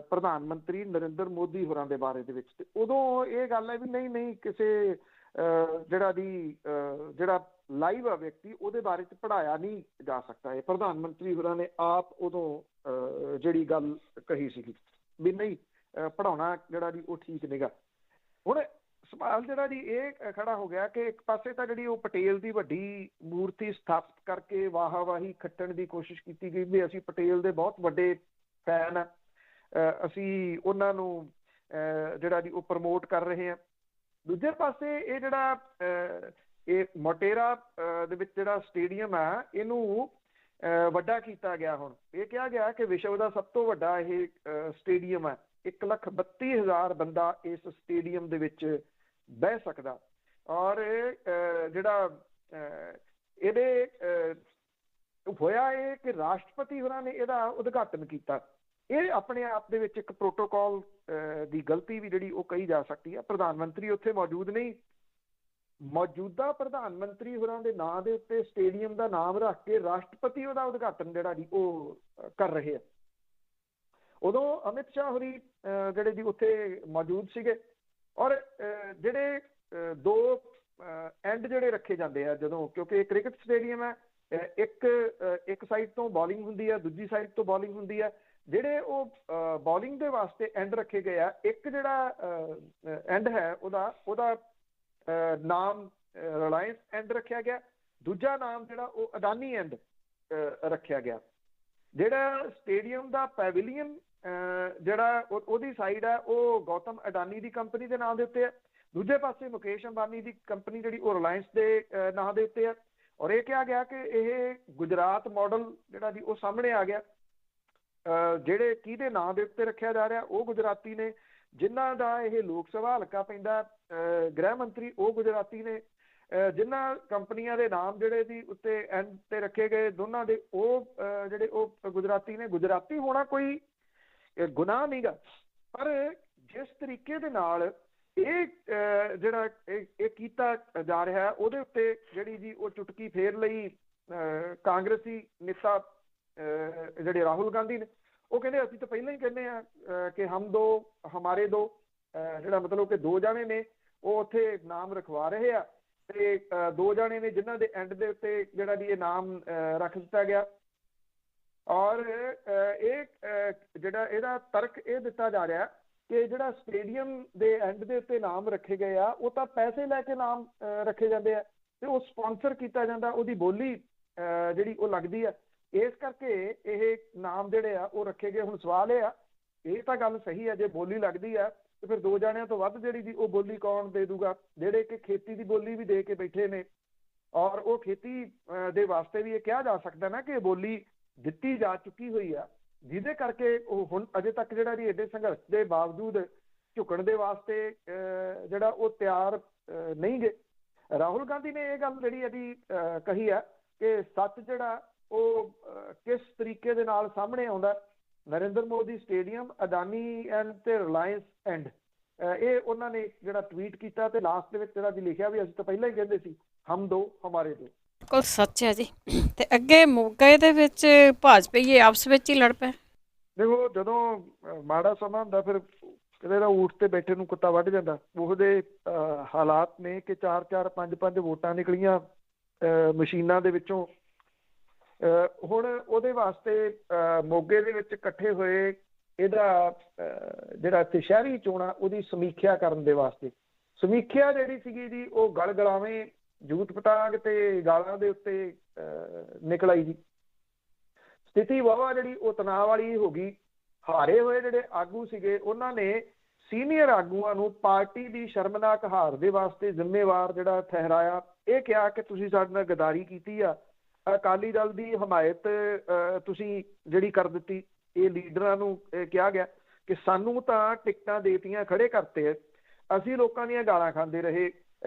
ਪ੍ਰਧਾਨ ਮੰਤਰੀ ਨਰਿੰਦਰ ਮੋਦੀ ਹੋਰਾਂ ਦੇ ਬਾਰੇ ਦੇ ਵਿੱਚ, ਤੇ ਉਦੋਂ ਇਹ ਗੱਲ ਹੈ ਵੀ ਨਹੀਂ ਕਿਸੇ ਜਿਹੜਾ ਲਾਈਵ ਆ ਵਿਅਕਤੀ ਉਹਦੇ ਬਾਰੇ ਚ ਪੜ੍ਹਾਇਆ ਨਹੀਂ ਜਾ ਸਕਦਾ। ਇਹ ਪ੍ਰਧਾਨ ਮੰਤਰੀ ਹੋਰਾਂ ਨੇ ਆਪ ਉਦੋਂ ਜਿਹੜੀ ਗੱਲ ਕਹੀ ਸੀਗੀ ਵੀ ਨਹੀਂ ਪੜ੍ਹਾਉਣਾ ਜਿਹੜਾ ਜੀ ਉਹ ਠੀਕ ਨਹੀਂਗਾ। ਹੁਣ ਸਵਾਲ ਜਿਹੜਾ ਜੀ ਇਹ ਖੜਾ ਹੋ ਗਿਆ ਕਿ ਇੱਕ ਪਾਸੇ ਤਾਂ ਜਿਹੜੀ ਉਹ ਪਟੇਲ ਦੀ ਵੱਡੀ ਮੂਰਤੀ ਸਥਾਪਿਤ ਕਰਕੇ ਵਾਹਵਾਹੀ ਖੱਟਣ ਦੀ ਕੋਸ਼ਿਸ਼ ਕੀਤੀ ਗਈ ਵੀ ਅਸੀਂ ਪਟੇਲ ਦੇ ਬਹੁਤ ਵੱਡੇ ਫੈਨ ਆ, ਅਸੀਂ ਉਹਨਾਂ ਨੂੰ ਜਿਹੜਾ ਜੀ ਉਹ ਪ੍ਰਮੋਟ ਕਰ ਰਹੇ ਹਾਂ। ਦੂਜੇ ਪਾਸੇ ਇਹ ਜਿਹੜਾ ਇਹ ਮੋਟੇਰਾ ਦੇ ਵਿੱਚ ਜਿਹੜਾ ਸਟੇਡੀਅਮ ਆ ਇਹਨੂੰ ਵੱਡਾ ਕੀਤਾ ਗਿਆ। ਹੁਣ ਇਹ ਕਿਹਾ ਗਿਆ ਕਿ ਵਿਸ਼ਵ ਦਾ ਸਭ ਤੋਂ ਵੱਡਾ ਇਹ ਸਟੇਡੀਅਮ ਹੈ, 1,32,000 ਬੰਦਾ ਇਸ ਸਟੇਡੀਅਮ ਦੇ ਵਿੱਚ ਬਹਿ ਸਕਦਾ। ਔਰ ਜਿਹੜਾ ਇਹਦੇ ਹੋਇਆ ਇਹ ਕਿ ਰਾਸ਼ਟਰਪਤੀ ਹੋਰਾਂ ਨੇ ਇਹਦਾ ਉਦਘਾਟਨ ਕੀਤਾ। ਇਹ ਆਪਣੇ ਆਪ ਦੇ ਵਿੱਚ ਇੱਕ ਪ੍ਰੋਟੋਕਾਲ ਦੀ ਗਲਤੀ ਵੀ ਜਿਹੜੀ ਉਹ ਕਹੀ ਜਾ ਸਕਦੀ ਹੈ। ਪ੍ਰਧਾਨ ਮੰਤਰੀ ਉੱਥੇ ਮੌਜੂਦ ਨਹੀਂ, ਮੌਜੂਦਾ ਪ੍ਰਧਾਨ ਮੰਤਰੀ ਹੋਰਾਂ ਦੇ ਨਾਂ ਦੇ ਉੱਤੇ ਸਟੇਡੀਅਮ ਦਾ ਨਾਮ ਰੱਖ ਕੇ ਰਾਸ਼ਟਰਪਤੀ ਉਹਦਾ ਉਦਘਾਟਨ ਜਿਹੜਾ ਜੀ ਉਹ ਕਰ ਰਹੇ ਆ। ਉਦੋਂ ਅਮਿਤ ਸ਼ਾਹ ਹੋਰੀ ਜਿਹੜੇ ਜੀ ਉੱਥੇ ਮੌਜੂਦ ਸੀਗੇ। ਔਰ ਜਿਹੜੇ ਦੋ ਐਂਡ ਜਿਹੜੇ ਰੱਖੇ ਜਾਂਦੇ ਆ ਜਦੋਂ, ਕਿਉਂਕਿ ਕ੍ਰਿਕਟ ਸਟੇਡੀਅਮ ਹੈ, ਇੱਕ ਸਾਈਡ ਤੋਂ ਬੋਲਿੰਗ ਹੁੰਦੀ ਹੈ, ਦੂਜੀ ਸਾਈਡ ਤੋਂ ਬੋਲਿੰਗ ਹੁੰਦੀ ਹੈ। ਜਿਹੜੇ ਉਹ ਬੋਲਿੰਗ ਦੇ ਵਾਸਤੇ ਐਂਡ ਰੱਖੇ ਗਏ ਆ, ਇੱਕ ਜਿਹੜਾ ਐਂਡ ਹੈ ਉਹਦਾ ਨਾਮ ਰਿਲਾਇੰਸ ਐਂਡ ਰੱਖਿਆ ਗਿਆ, ਦੂਜਾ ਨਾਮ ਜਿਹੜਾ ਉਹ ਅਡਾਨੀ ਐਂਡ ਰੱਖਿਆ ਗਿਆ। ਜਿਹੜਾ ਸਟੇਡੀਅਮ ਦਾ ਪੈਵਿਲੀਅਨ ਜਿਹੜਾ ਉਹਦੀ ਸਾਈਡ ਹੈ ਉਹ ਗੌਤਮ ਅਡਾਨੀ ਦੀ ਕੰਪਨੀ ਦੇ ਨਾਂ ਦੇ ਉੱਤੇ ਹੈ, ਦੂਜੇ ਪਾਸੇ ਮੁਕੇਸ਼ ਅੰਬਾਨੀ ਦੀ ਕੰਪਨੀ ਜਿਹੜੀ ਉਹ ਰਿਲਾਇੰਸ ਦੇ ਨਾਂ ਦੇ ਉੱਤੇ ਹੈ। ਔਰ ਇਹ ਕਿਹਾ ਗਿਆ ਕਿ ਇਹ ਗੁਜਰਾਤ ਮਾਡਲ ਜਿਹੜਾ ਜੀ ਉਹ ਸਾਹਮਣੇ ਆ ਗਿਆ। ਜਿਹੜੇ ਕਿਹਦੇ ਨਾਂ ਦੇ ਉੱਤੇ ਰੱਖਿਆ ਜਾ ਰਿਹਾ ਉਹ ਗੁਜਰਾਤੀ ਨੇ, ਜਿਨ੍ਹਾਂ ਦਾ ਇਹ ਲੋਕ ਸਭਾ ਹਲਕਾ ਪੈਂਦਾ ਗ੍ਰਹਿ ਮੰਤਰੀ ਉਹ ਗੁਜਰਾਤੀ ਨੇ, ਜਿਨ੍ਹਾਂ ਕੰਪਨੀਆਂ ਦੇ ਨਾਮ ਜਿਹੜੇ ਦੀ ਉੱਤੇ ਐਂਡ ਤੇ ਰੱਖੇ ਗਏ ਦੋਨਾਂ ਦੇ ਉਹ ਜਿਹੜੇ ਉਹ ਗੁਜਰਾਤੀ ਨੇ। ਗੁਜਰਾਤੀ ਹੋਣਾ ਕੋਈ ਗੁਨਾਹ ਨਹੀਂਗਾ, ਪਰ ਜਿਸ ਤਰੀਕੇ ਦੇ ਨਾਲ ਇਹ ਜਿਹੜਾ ਇਹ ਕੀਤਾ ਜਾ ਰਿਹਾ ਉਹਦੇ ਉੱਤੇ ਜਿਹੜੀ ਜੀ ਉਹ ਚੁਟਕੀ ਫੇਰ ਲਈ ਕਾਂਗਰਸੀ ਨੇਤਾ ਜਿਹੜੇ ਰਾਹੁਲ ਗਾਂਧੀ ਨੇ। ਉਹ ਕਹਿੰਦੇ ਅਸੀਂ ਤਾਂ ਪਹਿਲਾਂ ਹੀ ਕਹਿੰਦੇ ਆ ਕਿ ਹਮ ਦੋ ਹਮਾਰੇ ਦੋ, ਜਿਹੜਾ ਮਤਲਬ ਕਿ ਦੋ ਜਾਣੇ ਨੇ ਉਹ ਉੱਥੇ ਨਾਮ ਰਖਵਾ ਰਹੇ ਆ ਤੇ ਦੋ ਜਾਣੇ ਨੇ ਜਿਨ੍ਹਾਂ ਦੇ ਐਂਡ ਦੇ ਉੱਤੇ ਜਿਹੜਾ ਜੀ ਇਹ ਨਾਮ ਰੱਖ ਦਿੱਤਾ ਗਿਆ। ਔਰ ਇਹ ਜਿਹੜਾ ਇਹਦਾ ਤਰਕ ਇਹ ਦਿੱਤਾ ਜਾ ਰਿਹਾ ਕਿ ਜਿਹੜਾ ਸਟੇਡੀਅਮ ਦੇ ਐਂਡ ਦੇ ਉੱਤੇ ਨਾਮ ਰੱਖੇ ਗਏ ਆ ਉਹ ਤਾਂ ਪੈਸੇ ਲੈ ਕੇ ਨਾਮ ਰੱਖੇ ਜਾਂਦੇ ਆ ਤੇ ਉਹ ਸਪਾਂਸਰ ਕੀਤਾ ਜਾਂਦਾ, ਉਹਦੀ ਬੋਲੀ ਜਿਹੜੀ ਉਹ ਲੱਗਦੀ ਆ, ਇਸ ਕਰਕੇ ਇਹ ਨਾਮ ਜਿਹੜੇ ਆ ਉਹ ਰੱਖੇ ਗਏ। ਹੁਣ ਸਵਾਲ ਇਹ ਆ, ਇਹ ਤਾਂ ਗੱਲ ਸਹੀ ਹੈ, ਜੇ ਬੋਲੀ ਲੱਗਦੀ ਆ ਤੇ ਫਿਰ ਦੋ ਜਾਣਿਆਂ ਤੋਂ ਵੱਧ ਜਿਹੜੀ ਦੀ ਉਹ ਬੋਲੀ ਕੌਣ ਦੇ ਦੂਗਾ, ਜਿਹੜੇ ਕਿ ਖੇਤੀ ਦੀ ਬੋਲੀ ਵੀ ਦੇ ਕੇ ਬੈਠੇ ਨੇ। ਔਰ ਉਹ ਖੇਤੀ ਦੇ ਵਾਸਤੇ ਵੀ ਇਹ ਕਿਹਾ ਜਾ ਸਕਦਾ ਨਾ ਕਿ ਇਹ ਬੋਲੀ ਦਿੱਤੀ ਜਾ ਚੁੱਕੀ ਹੋਈ ਆ, ਜਿਹਦੇ ਕਰਕੇ ਉਹ ਹੁਣ ਅਜੇ ਤੱਕ ਜਿਹੜਾ ਜੀ ਏਡੇ ਸੰਘਰਸ਼ ਦੇ ਬਾਵਜੂਦ ਝੁਕਣ ਦੇ ਵਾਸਤੇ ਜਿਹੜਾ ਉਹ ਤਿਆਰ ਨਹੀਂ ਗੇ। ਰਾਹੁਲ ਗਾਂਧੀ ਨੇ ਇਹ ਗੱਲ ਜਿਹੜੀ ਇਹਦੀ ਕਹੀ ਆ ਕਿ ਸੱਚ ਜਿਹੜਾ ਉਹ ਕਿਸ ਤਰੀਕੇ ਦੇ ਨਾਲ ਸਾਹਮਣੇ ਆਉਂਦਾ। ਨਰਿੰਦਰ ਮੋਦੀ ਸਟੇਡੀਅਮ, ਅਡਾਨੀ ਐਂਡ ਤੇ ਰਿਲਾਇੰਸ ਐਂਡ, ਇਹ ਉਹਨਾਂ ਨੇ ਜਿਹੜਾ ਟਵੀਟ ਕੀਤਾ ਤੇ ਲਾਸਟ ਦੇ ਵਿੱਚ ਜਿਹੜਾ ਜੀ ਲਿਖਿਆ ਵੀ ਅਸੀਂ ਤਾਂ ਪਹਿਲਾਂ ਹੀ ਕਹਿੰਦੇ ਸੀ ਹਮ ਦੋ ਹਮਾਰੇ ਦੋ। ਬਿਲਕੁਲ ਸੱਚ ਹੈ ਜੀ। ਤੇ ਅੱਗੇ ਮੋਗੇ ਦੇ ਵਿੱਚ ਭਾਜਪਾਈ ਆਪਸ ਵਿੱਚ ਹੀ ਲੜ ਪਏ। ਦੇਖੋ ਜਦੋਂ ਮਾੜਾ ਸਮਾਂ ਹੁੰਦਾ ਫਿਰ ਕਿਤੇ ਦਾ ਊਠ ਤੇ ਬੈਠੇ ਨੂੰ ਕੁੱਤਾ ਵੱਢ ਜਾਂਦਾ। ਉਹਦੇ ਹਾਲਾਤ ਨੇ ਕਿ 4-4 5-5 ਵੋਟਾਂ ਨਿਕਲੀਆਂ ਮਸ਼ੀਨਾਂ ਦੇ ਵਿੱਚੋਂ। ਹੁਣ ਉਹਦੇ ਵਾਸਤੇ ਮੋਗੇ ਦੇ ਵਿੱਚ ਇਕੱਠੇ ਹੋਏ ਇਹਦਾ ਜਿਹੜਾ ਇੱਥੇ ਸ਼ਹਿਰੀ ਚੋਣਾਂ ਉਹਦੀ ਸਮੀਖਿਆ ਕਰਨ ਦੇ ਵਾਸਤੇ। ਸਮੀਖਿਆ ਜਿਹੜੀ ਸੀਗੀ ਜੀ ਉਹ ਗਲਗਲਾਵੇਂ ਜੂਤ ਪਟਾਂਗ ਤੇ ਗਾਲਾਂ ਦੇ ਉੱਤੇ ਨਿਕਲ ਆਈ ਜੀ। ਸਥਿਤੀ ਵਾਹਵਾ ਜਿਹੜੀ ਉਹ ਤਣਾਅ ਵਾਲੀ ਹੋ ਗਈ। ਹਾਰੇ ਹੋਏ ਜਿਹੜੇ ਆਗੂ ਸੀਗੇ ਉਹਨਾਂ ਨੇ ਸੀਨੀਅਰ ਆਗੂਆਂ ਨੂੰ ਪਾਰਟੀ ਦੀ ਸ਼ਰਮਨਾਕ ਹਾਰ ਦੇ ਵਾਸਤੇ ਜ਼ਿੰਮੇਵਾਰ ਜਿਹੜਾ ਠਹਿਰਾਇਆ। ਇਹ ਕਿਹਾ ਕਿ ਤੁਸੀਂ ਸਾਡੇ ਨਾਲ ਗਦਾਰੀ ਕੀਤੀ ਆ, ਅਕਾਲੀ ਦਲ ਦੀ ਹਮਾਇਤ ਤੁਸੀਂ ਜਿਹੜੀ ਕਰ ਦਿੱਤੀ। ਇਹ ਲੀਡਰਾਂ ਨੂੰ ਕਿਹਾ ਗਿਆ ਕਿ ਸਾਨੂੰ ਤਾਂ ਟਿਕਟਾਂ ਦੇਤੀਆਂ, ਖੜੇ ਕਰਤੇ, ਅਸੀਂ ਲੋਕਾਂ ਦੀਆਂ ਗਾਲਾਂ ਖਾਂਦੇ ਰਹੇ,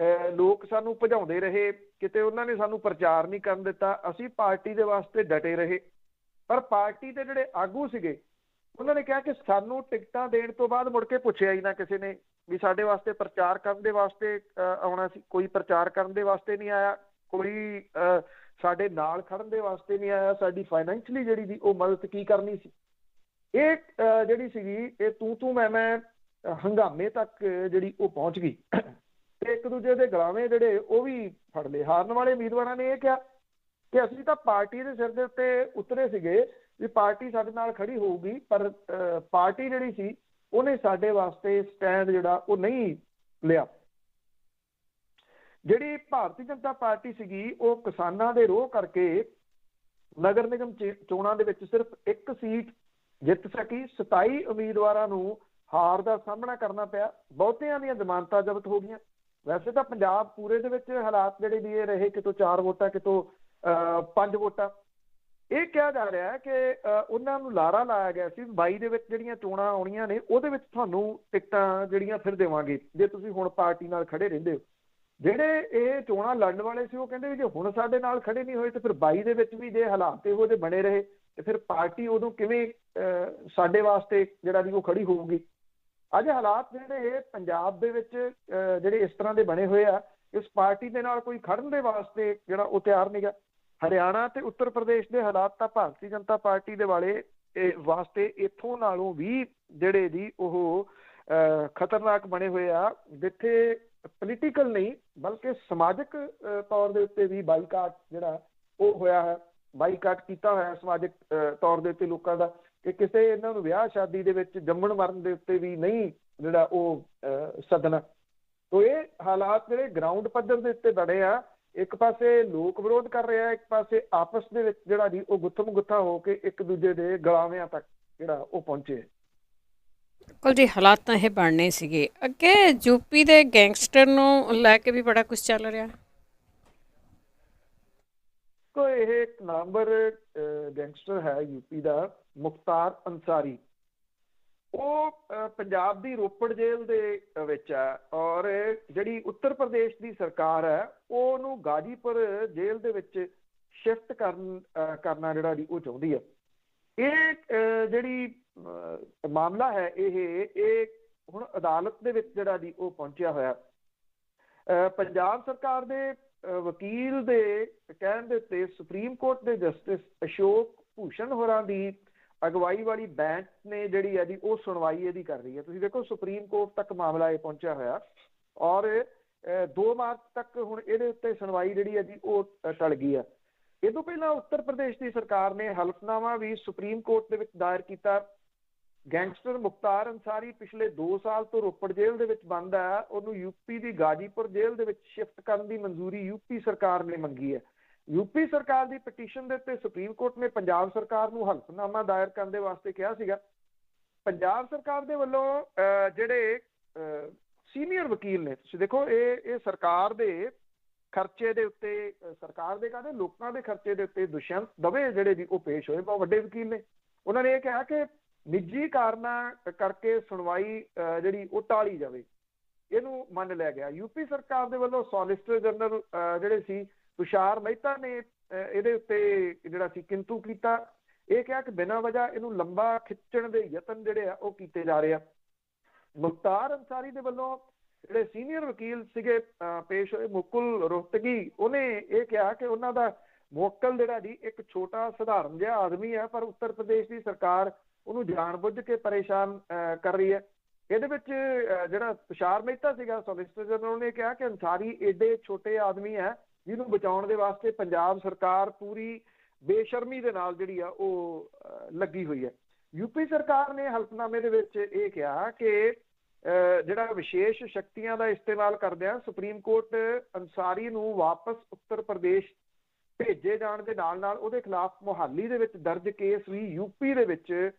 ਲੋਕ ਸਾਨੂੰ ਭਜਾਉਂਦੇ ਰਹੇ, ਕਿਤੇ ਉਹਨਾਂ ਨੇ ਸਾਨੂੰ ਪ੍ਰਚਾਰ ਨਹੀਂ ਕਰਨ ਦਿੱਤਾ, ਅਸੀਂ ਪਾਰਟੀ ਦੇ ਵਾਸਤੇ ਡਟੇ ਰਹੇ। ਪਰ ਪਾਰਟੀ ਦੇ ਜਿਹੜੇ ਆਗੂ ਸੀਗੇ ਉਹਨਾਂ ਨੇ ਕਿਹਾ ਕਿ ਸਾਨੂੰ ਟਿਕਟਾਂ ਦੇਣ ਤੋਂ ਬਾਅਦ ਮੁੜ ਕੇ ਪੁੱਛਿਆ ਹੀ ਨਾ ਕਿਸੇ ਨੇ ਵੀ ਸਾਡੇ ਵਾਸਤੇ ਪ੍ਰਚਾਰ ਕਰਨ ਦੇ ਵਾਸਤੇ ਆਉਣਾ ਸੀ। ਕੋਈ ਪ੍ਰਚਾਰ ਕਰਨ ਦੇ ਵਾਸਤੇ ਨਹੀਂ ਆਇਆ, ਕੋਈ ਸਾਡੇ ਨਾਲ ਖੜਨ ਦੇ ਵਾਸਤੇ ਨਹੀਂ ਆਇਆ, ਸਾਡੀ ਫਾਈਨੈਂਸ਼ਲੀ ਜਿਹੜੀ ਦੀ ਉਹ ਮਦਦ ਕੀ ਕਰਨੀ ਸੀ। ਇਹ ਜਿਹੜੀ ਸੀਗੀ ਇਹ ਤੂੰ ਮੈਂ ਹੰਗਾਮੇ ਤੱਕ ਜਿਹੜੀ ਉਹ ਪਹੁੰਚ ਗਈ ਤੇ ਇੱਕ ਦੂਜੇ ਦੇ ਗਲਾਵੇਂ ਜਿਹੜੇ ਉਹ ਵੀ ਫੜ ਲਏ। ਹਾਰਨ ਵਾਲੇ ਉਮੀਦਵਾਰਾਂ ਨੇ ਇਹ ਕਿਹਾ ਕਿ ਅਸੀਂ ਤਾਂ ਪਾਰਟੀ ਦੇ ਸਿਰ ਦੇ ਉੱਤੇ ਉਤਰੇ ਸੀਗੇ ਵੀ ਪਾਰਟੀ ਸਾਡੇ ਨਾਲ ਖੜੀ ਹੋਊਗੀ, ਪਰ ਪਾਰਟੀ ਜਿਹੜੀ ਸੀ ਉਹਨੇ ਸਾਡੇ ਵਾਸਤੇ ਸਟੈਂਡ ਜਿਹੜਾ ਉਹ ਨਹੀਂ ਲਿਆ। ਜਿਹੜੀ ਭਾਰਤੀ ਜਨਤਾ ਪਾਰਟੀ ਸੀਗੀ ਉਹ ਕਿਸਾਨਾਂ ਦੇ ਰੋਹ ਕਰਕੇ ਨਗਰ ਨਿਗਮ ਚੋਣਾਂ ਦੇ ਵਿੱਚ ਸਿਰਫ ਇੱਕ ਸੀਟ ਜਿੱਤ ਸਕੀ। 27 ਉਮੀਦਵਾਰਾਂ ਨੂੰ ਹਾਰ ਦਾ ਸਾਹਮਣਾ ਕਰਨਾ ਪਿਆ। ਬਹੁਤਿਆਂ ਦੀਆਂ ਜ਼ਮਾਨਤਾਂ ਜ਼ਬਤ ਹੋ ਗਈਆਂ। ਵੈਸੇ ਤਾਂ ਪੰਜਾਬ ਪੂਰੇ ਦੇ ਵਿੱਚ ਹਾਲਾਤ ਜਿਹੜੇ ਵੀ ਇਹ ਰਹੇ, ਕਿਤੋਂ 4 ਵੋਟਾਂ ਕਿਤੋਂ 5 ਵੋਟਾਂ। ਇਹ ਕਿਹਾ ਜਾ ਰਿਹਾ ਹੈ ਕਿ ਉਹਨਾਂ ਨੂੰ ਲਾਰਾ ਲਾਇਆ ਗਿਆ ਸੀ 22 ਦੇ ਵਿੱਚ ਜਿਹੜੀਆਂ ਚੋਣਾਂ ਆਉਣੀਆਂ ਨੇ ਉਹਦੇ ਵਿੱਚ ਤੁਹਾਨੂੰ ਟਿਕਟਾਂ ਜਿਹੜੀਆਂ ਫਿਰ ਦੇਵਾਂਗੇ ਜੇ ਤੁਸੀਂ ਹੁਣ ਪਾਰਟੀ ਨਾਲ ਖੜੇ ਰਹਿੰਦੇ ਹੋ। ਜਿਹੜੇ ਇਹ ਚੋਣਾਂ ਲੜਨ ਵਾਲੇ ਸੀ ਉਹ ਕਹਿੰਦੇ ਵੀ ਜੇ ਹੁਣ ਸਾਡੇ ਨਾਲ ਖੜੇ ਨਹੀਂ ਹੋਏ ਤੇ ਫਿਰ 22 ਦੇ ਵਿੱਚ ਵੀ ਜੇ ਹਾਲਾਤ ਇਹੋ ਜਿਹੇ ਬਣੇ ਰਹੇ ਤੇ ਫਿਰ ਪਾਰਟੀ ਉਦੋਂ ਕਿਵੇਂ ਸਾਡੇ ਵਾਸਤੇ ਜਿਹੜਾ ਵੀ ਉਹ ਖੜੀ ਹੋਊਗੀ। ਅੱਜ ਹਾਲਾਤ ਜਿਹੜੇ ਪੰਜਾਬ ਦੇ ਵਿੱਚ ਜਿਹੜੇ ਇਸ ਤਰ੍ਹਾਂ ਦੇ ਬਣੇ ਹੋਏ ਆ, ਇਸ ਪਾਰਟੀ ਦੇ ਨਾਲ ਕੋਈ ਖੜਨ ਦੇ ਵਾਸਤੇ ਜਿਹੜਾ ਉਹ ਤਿਆਰ ਨਹੀਂ ਗਾ। ਹਰਿਆਣਾ ਤੇ ਉੱਤਰ ਪ੍ਰਦੇਸ਼ ਦੇ ਹਾਲਾਤ ਤਾਂ ਭਾਰਤੀ ਜਨਤਾ ਪਾਰਟੀ ਦੇ ਵਾਲੇ ਵਾਸਤੇ ਇੱਥੋਂ ਨਾਲੋਂ ਵੀ ਜਿਹੜੇ ਜੀ ਉਹ ਖਤਰਨਾਕ ਬਣੇ ਹੋਏ ਆ, ਜਿੱਥੇ ਪੋਲੀਟੀਕਲ ਨਹੀਂ ਬਲਕਿ ਸਮਾਜਿਕ ਤੌਰ ਦੇ ਉੱਤੇ ਵੀ ਬਾਈਕਾਟ ਜਿਹੜਾ ਉਹ ਹੋਇਆ ਹੈ। ਬਾਈਕਾਟ ਕੀਤਾ ਹੋਇਆ ਸਮਾਜਿਕ ਤੌਰ ਦੇ ਉੱਤੇ ਲੋਕਾਂ ਦਾ ਕਿ ਕਿਸੇ ਇਹਨਾਂ ਨੂੰ ਵਿਆਹ ਸ਼ਾਦੀ ਦੇ ਵਿੱਚ ਜੰਮਣ ਮਰਨ ਦੇ ਉੱਤੇ ਵੀ ਨਹੀਂ ਜਿਹੜਾ ਉਹ ਸੱਦਣਾ। ਤੋ ਇਹ ਹਾਲਾਤ ਜਿਹੜੇ ਗਰਾਊਂਡ ਪੱਧਰ ਦੇ ਉੱਤੇ ਬਣੇ ਆ, ਇੱਕ ਪਾਸੇ ਲੋਕ ਵਿਰੋਧ ਕਰ ਰਿਹਾ, ਇੱਕ ਪਾਸੇ ਆਪਸ ਦੇ ਵਿੱਚ ਜਿਹੜਾ ਜੀ ਉਹ ਗੁੱਥਮ ਗੁੱਥਾ ਹੋ ਕੇ ਇੱਕ ਦੂਜੇ ਦੇ ਗਲਾਵਿਆਂ ਤੱਕ ਜਿਹੜਾ ਉਹ ਪਹੁੰਚੇ। ਬਿਲਕੁਲ ਜੀ, ਹਾਲਾਤ ਤਾਂ ਇਹ ਬਣਨੇ ਸੀਗੇ। ਅੱਗੇ ਯੂਪੀ ਦੇ ਗੈਂਗਸਟਰ ਨੂੰ ਲੈ ਕੇ ਵੀ ਬੜਾ ਕੁਝ ਚੱਲ ਰਿਹਾ। ਕੋ ਇਹ ਇੱਕ ਨਾਮਵਰ ਗੈਂਗਸਟਰ ਹੈ ਯੂਪੀ ਦਾ, ਮੁਖਤਾਰ ਅੰਸਾਰੀ। ਉਹ ਪੰਜਾਬ ਦੀ ਰੋਪੜ ਜੇਲ੍ਹ ਦੇ ਵਿੱਚ ਹੈ, ਔਰ ਜਿਹੜੀ ਉੱਤਰ ਪ੍ਰਦੇਸ਼ ਦੀ ਸਰਕਾਰ ਹੈ ਉਹ ਉਹਨੂੰ ਗਾਜੀਪੁਰ ਜੇਲ੍ਹ ਦੇ ਵਿੱਚ ਸ਼ਿਫਟ ਕਰਨਾ ਜਿਹੜਾ ਜੀ ਉਹ ਚਾਹੁੰਦੀ ਹੈ। ਇਹ ਜਿਹੜੀ ਮਾਮਲਾ ਹੈ ਇਹ ਹੁਣ ਅਦਾਲਤ ਦੇ ਵਿੱਚ ਜਿਹੜਾ ਜੀ ਉਹ ਪਹੁੰਚਿਆ ਹੋਇਆ। ਪੰਜਾਬ ਸਰਕਾਰ ਦੇ ਵਕੀਲ ਦੇ ਕਹਿਣ ਦੇ ਉੱਤੇ ਸੁਪਰੀਮ ਕੋਰਟ ਦੇ ਜਸਟਿਸ ਅਸ਼ੋਕ ਭੂਸ਼ਣ ਹੋਰਾਂ ਦੀ ਅਗਵਾਈ ਵਾਲੀ ਬੈਂਚ ਨੇ ਜਿਹੜੀ ਹੈ ਜੀ ਉਹ ਸੁਣਵਾਈ ਇਹਦੀ ਕਰ ਰਹੀ ਹੈ। ਤੁਸੀਂ ਦੇਖੋ ਸੁਪਰੀਮ ਕੋਰਟ ਤੱਕ ਮਾਮਲਾ ਇਹ ਪਹੁੰਚਿਆ ਹੋਇਆ, ਔਰ 2 ਮਾਰਚ ਤੱਕ ਹੁਣ ਇਹਦੇ ਉੱਤੇ ਸੁਣਵਾਈ ਜਿਹੜੀ ਹੈ ਜੀ ਉਹ ਟਲ ਗਈ ਹੈ। ਇਹ ਤੋਂ ਪਹਿਲਾਂ ਉੱਤਰ ਪ੍ਰਦੇਸ਼ ਦੀ ਸਰਕਾਰ ਨੇ ਹਲਫਨਾਮਾ ਵੀ ਸੁਪਰੀਮ ਕੋਰਟ ਦੇ ਵਿੱਚ ਦਾਇਰ ਕੀਤਾ। ਗੈਂਗਸਟਰ ਮੁਖਤਾਰ ਅੰਸਾਰੀ ਪਿਛਲੇ 2 ਸਾਲ ਤੋਂ ਰੋਪੜ ਜੇਲ੍ਹ ਦੇ ਵਿੱਚ ਬੰਦ ਹੈ। ਉਹਨੂੰ ਯੂਪੀ ਦੀ ਗਾਜੀਪੁਰ ਜੇਲ੍ਹ ਦੇ ਵਿੱਚ ਸ਼ਿਫਟ ਕਰਨ ਦੀ ਮਨਜ਼ੂਰੀ ਯੂਪੀ ਸਰਕਾਰ ਨੇ ਮੰਗੀ ਹੈ। ਯੂਪੀ ਸਰਕਾਰ ਦੀ ਪਟੀਸ਼ਨ ਦੇ ਉੱਤੇ ਸੁਪਰੀਮ ਕੋਰਟ ਨੇ ਪੰਜਾਬ ਸਰਕਾਰ ਨੂੰ ਹਲਫਨਾਮਾ ਦਾਇਰ ਕਰਨ ਦੇ ਵਾਸਤੇ ਕਿਹਾ ਸੀਗਾ। ਪੰਜਾਬ ਸਰਕਾਰ ਦੇ ਵੱਲੋਂ ਜਿਹੜੇ ਸੀਨੀਅਰ ਵਕੀਲ ਨੇ, ਤੁਸੀਂ ਦੇਖੋ ਇਹ ਸਰਕਾਰ ਦੇ ਖਰਚੇ ਦੇ ਉੱਤੇ, ਸਰਕਾਰ ਦੇ ਕਹਿੰਦੇ ਲੋਕਾਂ ਦੇ ਖਰਚੇ ਦੇ ਉੱਤੇ ਦੁਸ਼ਯੰਤ ਦਵੇ ਜਿਹੜੇ ਜੀ ਉਹ ਪੇਸ਼ ਹੋਏ, ਬਹੁਤ ਵੱਡੇ ਵਕੀਲ ਨੇ। ਉਹਨਾਂ ਨੇ ਇਹ ਕਿਹਾ ਕਿ ਨਿੱਜੀ ਕਾਰਨਾਂ ਕਰਕੇ ਸੁਣਵਾਈ ਜਿਹੜੀ ਉਹ ਟਾਲੀ ਜਾਵੇ, ਇਹਨੂੰ ਮੰਨ ਲਿਆ ਗਿਆ। ਯੂਪੀ ਸਰਕਾਰ ਦੇ ਵੱਲੋਂ ਸੋਲਿਸਿਟਰ ਜਨਰਲ ਜਿਹੜੇ ਸੀ ਤੁਸ਼ਾਰ ਮਹਿਤਾ ਨੇ ਇਹਦੇ ਉੱਤੇ ਜਿਹੜਾ ਸੀ ਕਿੰਤੂ ਕੀਤਾ। ਇਹ ਕਿਹਾ ਕਿ ਬਿਨਾਂ ਵਜ੍ਹਾ ਇਹਨੂੰ ਲੰਬਾ ਖਿੱਚਣ ਦੇ ਯਤਨ ਜਿਹੜੇ ਆ ਉਹ ਕੀਤੇ ਜਾ ਰਹੇ ਆ। ਮੁਖਤਾਰ ਅੰਸਾਰੀ ਦੇ ਵੱਲੋਂ ਜਿਹੜੇ ਸੀਨੀਅਰ ਵਕੀਲ ਸੀਗੇ ਪੇਸ਼ ਹੋਏ, ਮੁਕੁਲ ਰੋਹਤਗੀ, ਉਹਨੇ ਇਹ ਕਿਹਾ ਕਿ ਉਹਨਾਂ ਦਾ ਮੁਵੱਕਲ ਜਿਹੜਾ ਜੀ ਇੱਕ ਛੋਟਾ ਸਧਾਰਨ ਜਿਹਾ ਆਦਮੀ ਹੈ, ਪਰ ਉੱਤਰ ਪ੍ਰਦੇਸ਼ ਦੀ ਸਰਕਾਰ ਉਹਨੂੰ ਜਾਣਬੁੱਝ ਕੇ ਪਰੇਸ਼ਾਨ ਕਰ ਰਹੀ ਹੈ। ਇਹਦੇ ਵਿੱਚ ਜਿਹੜਾ ਤੁਸ਼ਾਰ ਮਹਿਤਾ ਸੀਗਾ ਸੋਲਿਸਿਟਰ ਜਨਰਲ, ਉਹਨੇ ਕਿਹਾ ਕਿ ਅੰਸਾਰੀ ਏਡੇ ਛੋਟੇ ਆਦਮੀ ਹੈ ਜਿਹਨੂੰ ਬਚਾਉਣ ਦੇ ਵਾਸਤੇ ਪੰਜਾਬ ਸਰਕਾਰ ਪੂਰੀ ਬੇਸ਼ਰਮੀ ਦੇ ਨਾਲ ਜਿਹੜੀ ਆ ਉਹ ਲੱਗੀ ਹੋਈ ਹੈ। ਯੂਪੀ ਸਰਕਾਰ ਨੇ ਹਲਫਨਾਮੇ ਦੇ ਵਿੱਚ ਇਹ ਕਿਹਾ ਕਿ ਜਿਹੜਾ ਵਿਸ਼ੇਸ਼ ਸ਼ਕਤੀਆਂ ਦਾ ਇਸਤੇਮਾਲ ਕਰਦਿਆਂ ਸੁਪਰੀਮ ਕੋਰਟ ਅੰਸਾਰੀ ਨੂੰ ਵਾਪਸ ਉੱਤਰ ਪ੍ਰਦੇਸ਼ ਭੇਜੇ ਜਾਣ ਦੇ ਨਾਲ ਨਾਲ ਉਹਦੇ ਖਿਲਾਫ ਮੁਹਾਲੀ ਦੇ ਵਿੱਚ ਦਰਜ ਕੇਸ ਵੀ ਯੂਪੀ ਦੇ ਵਿੱਚ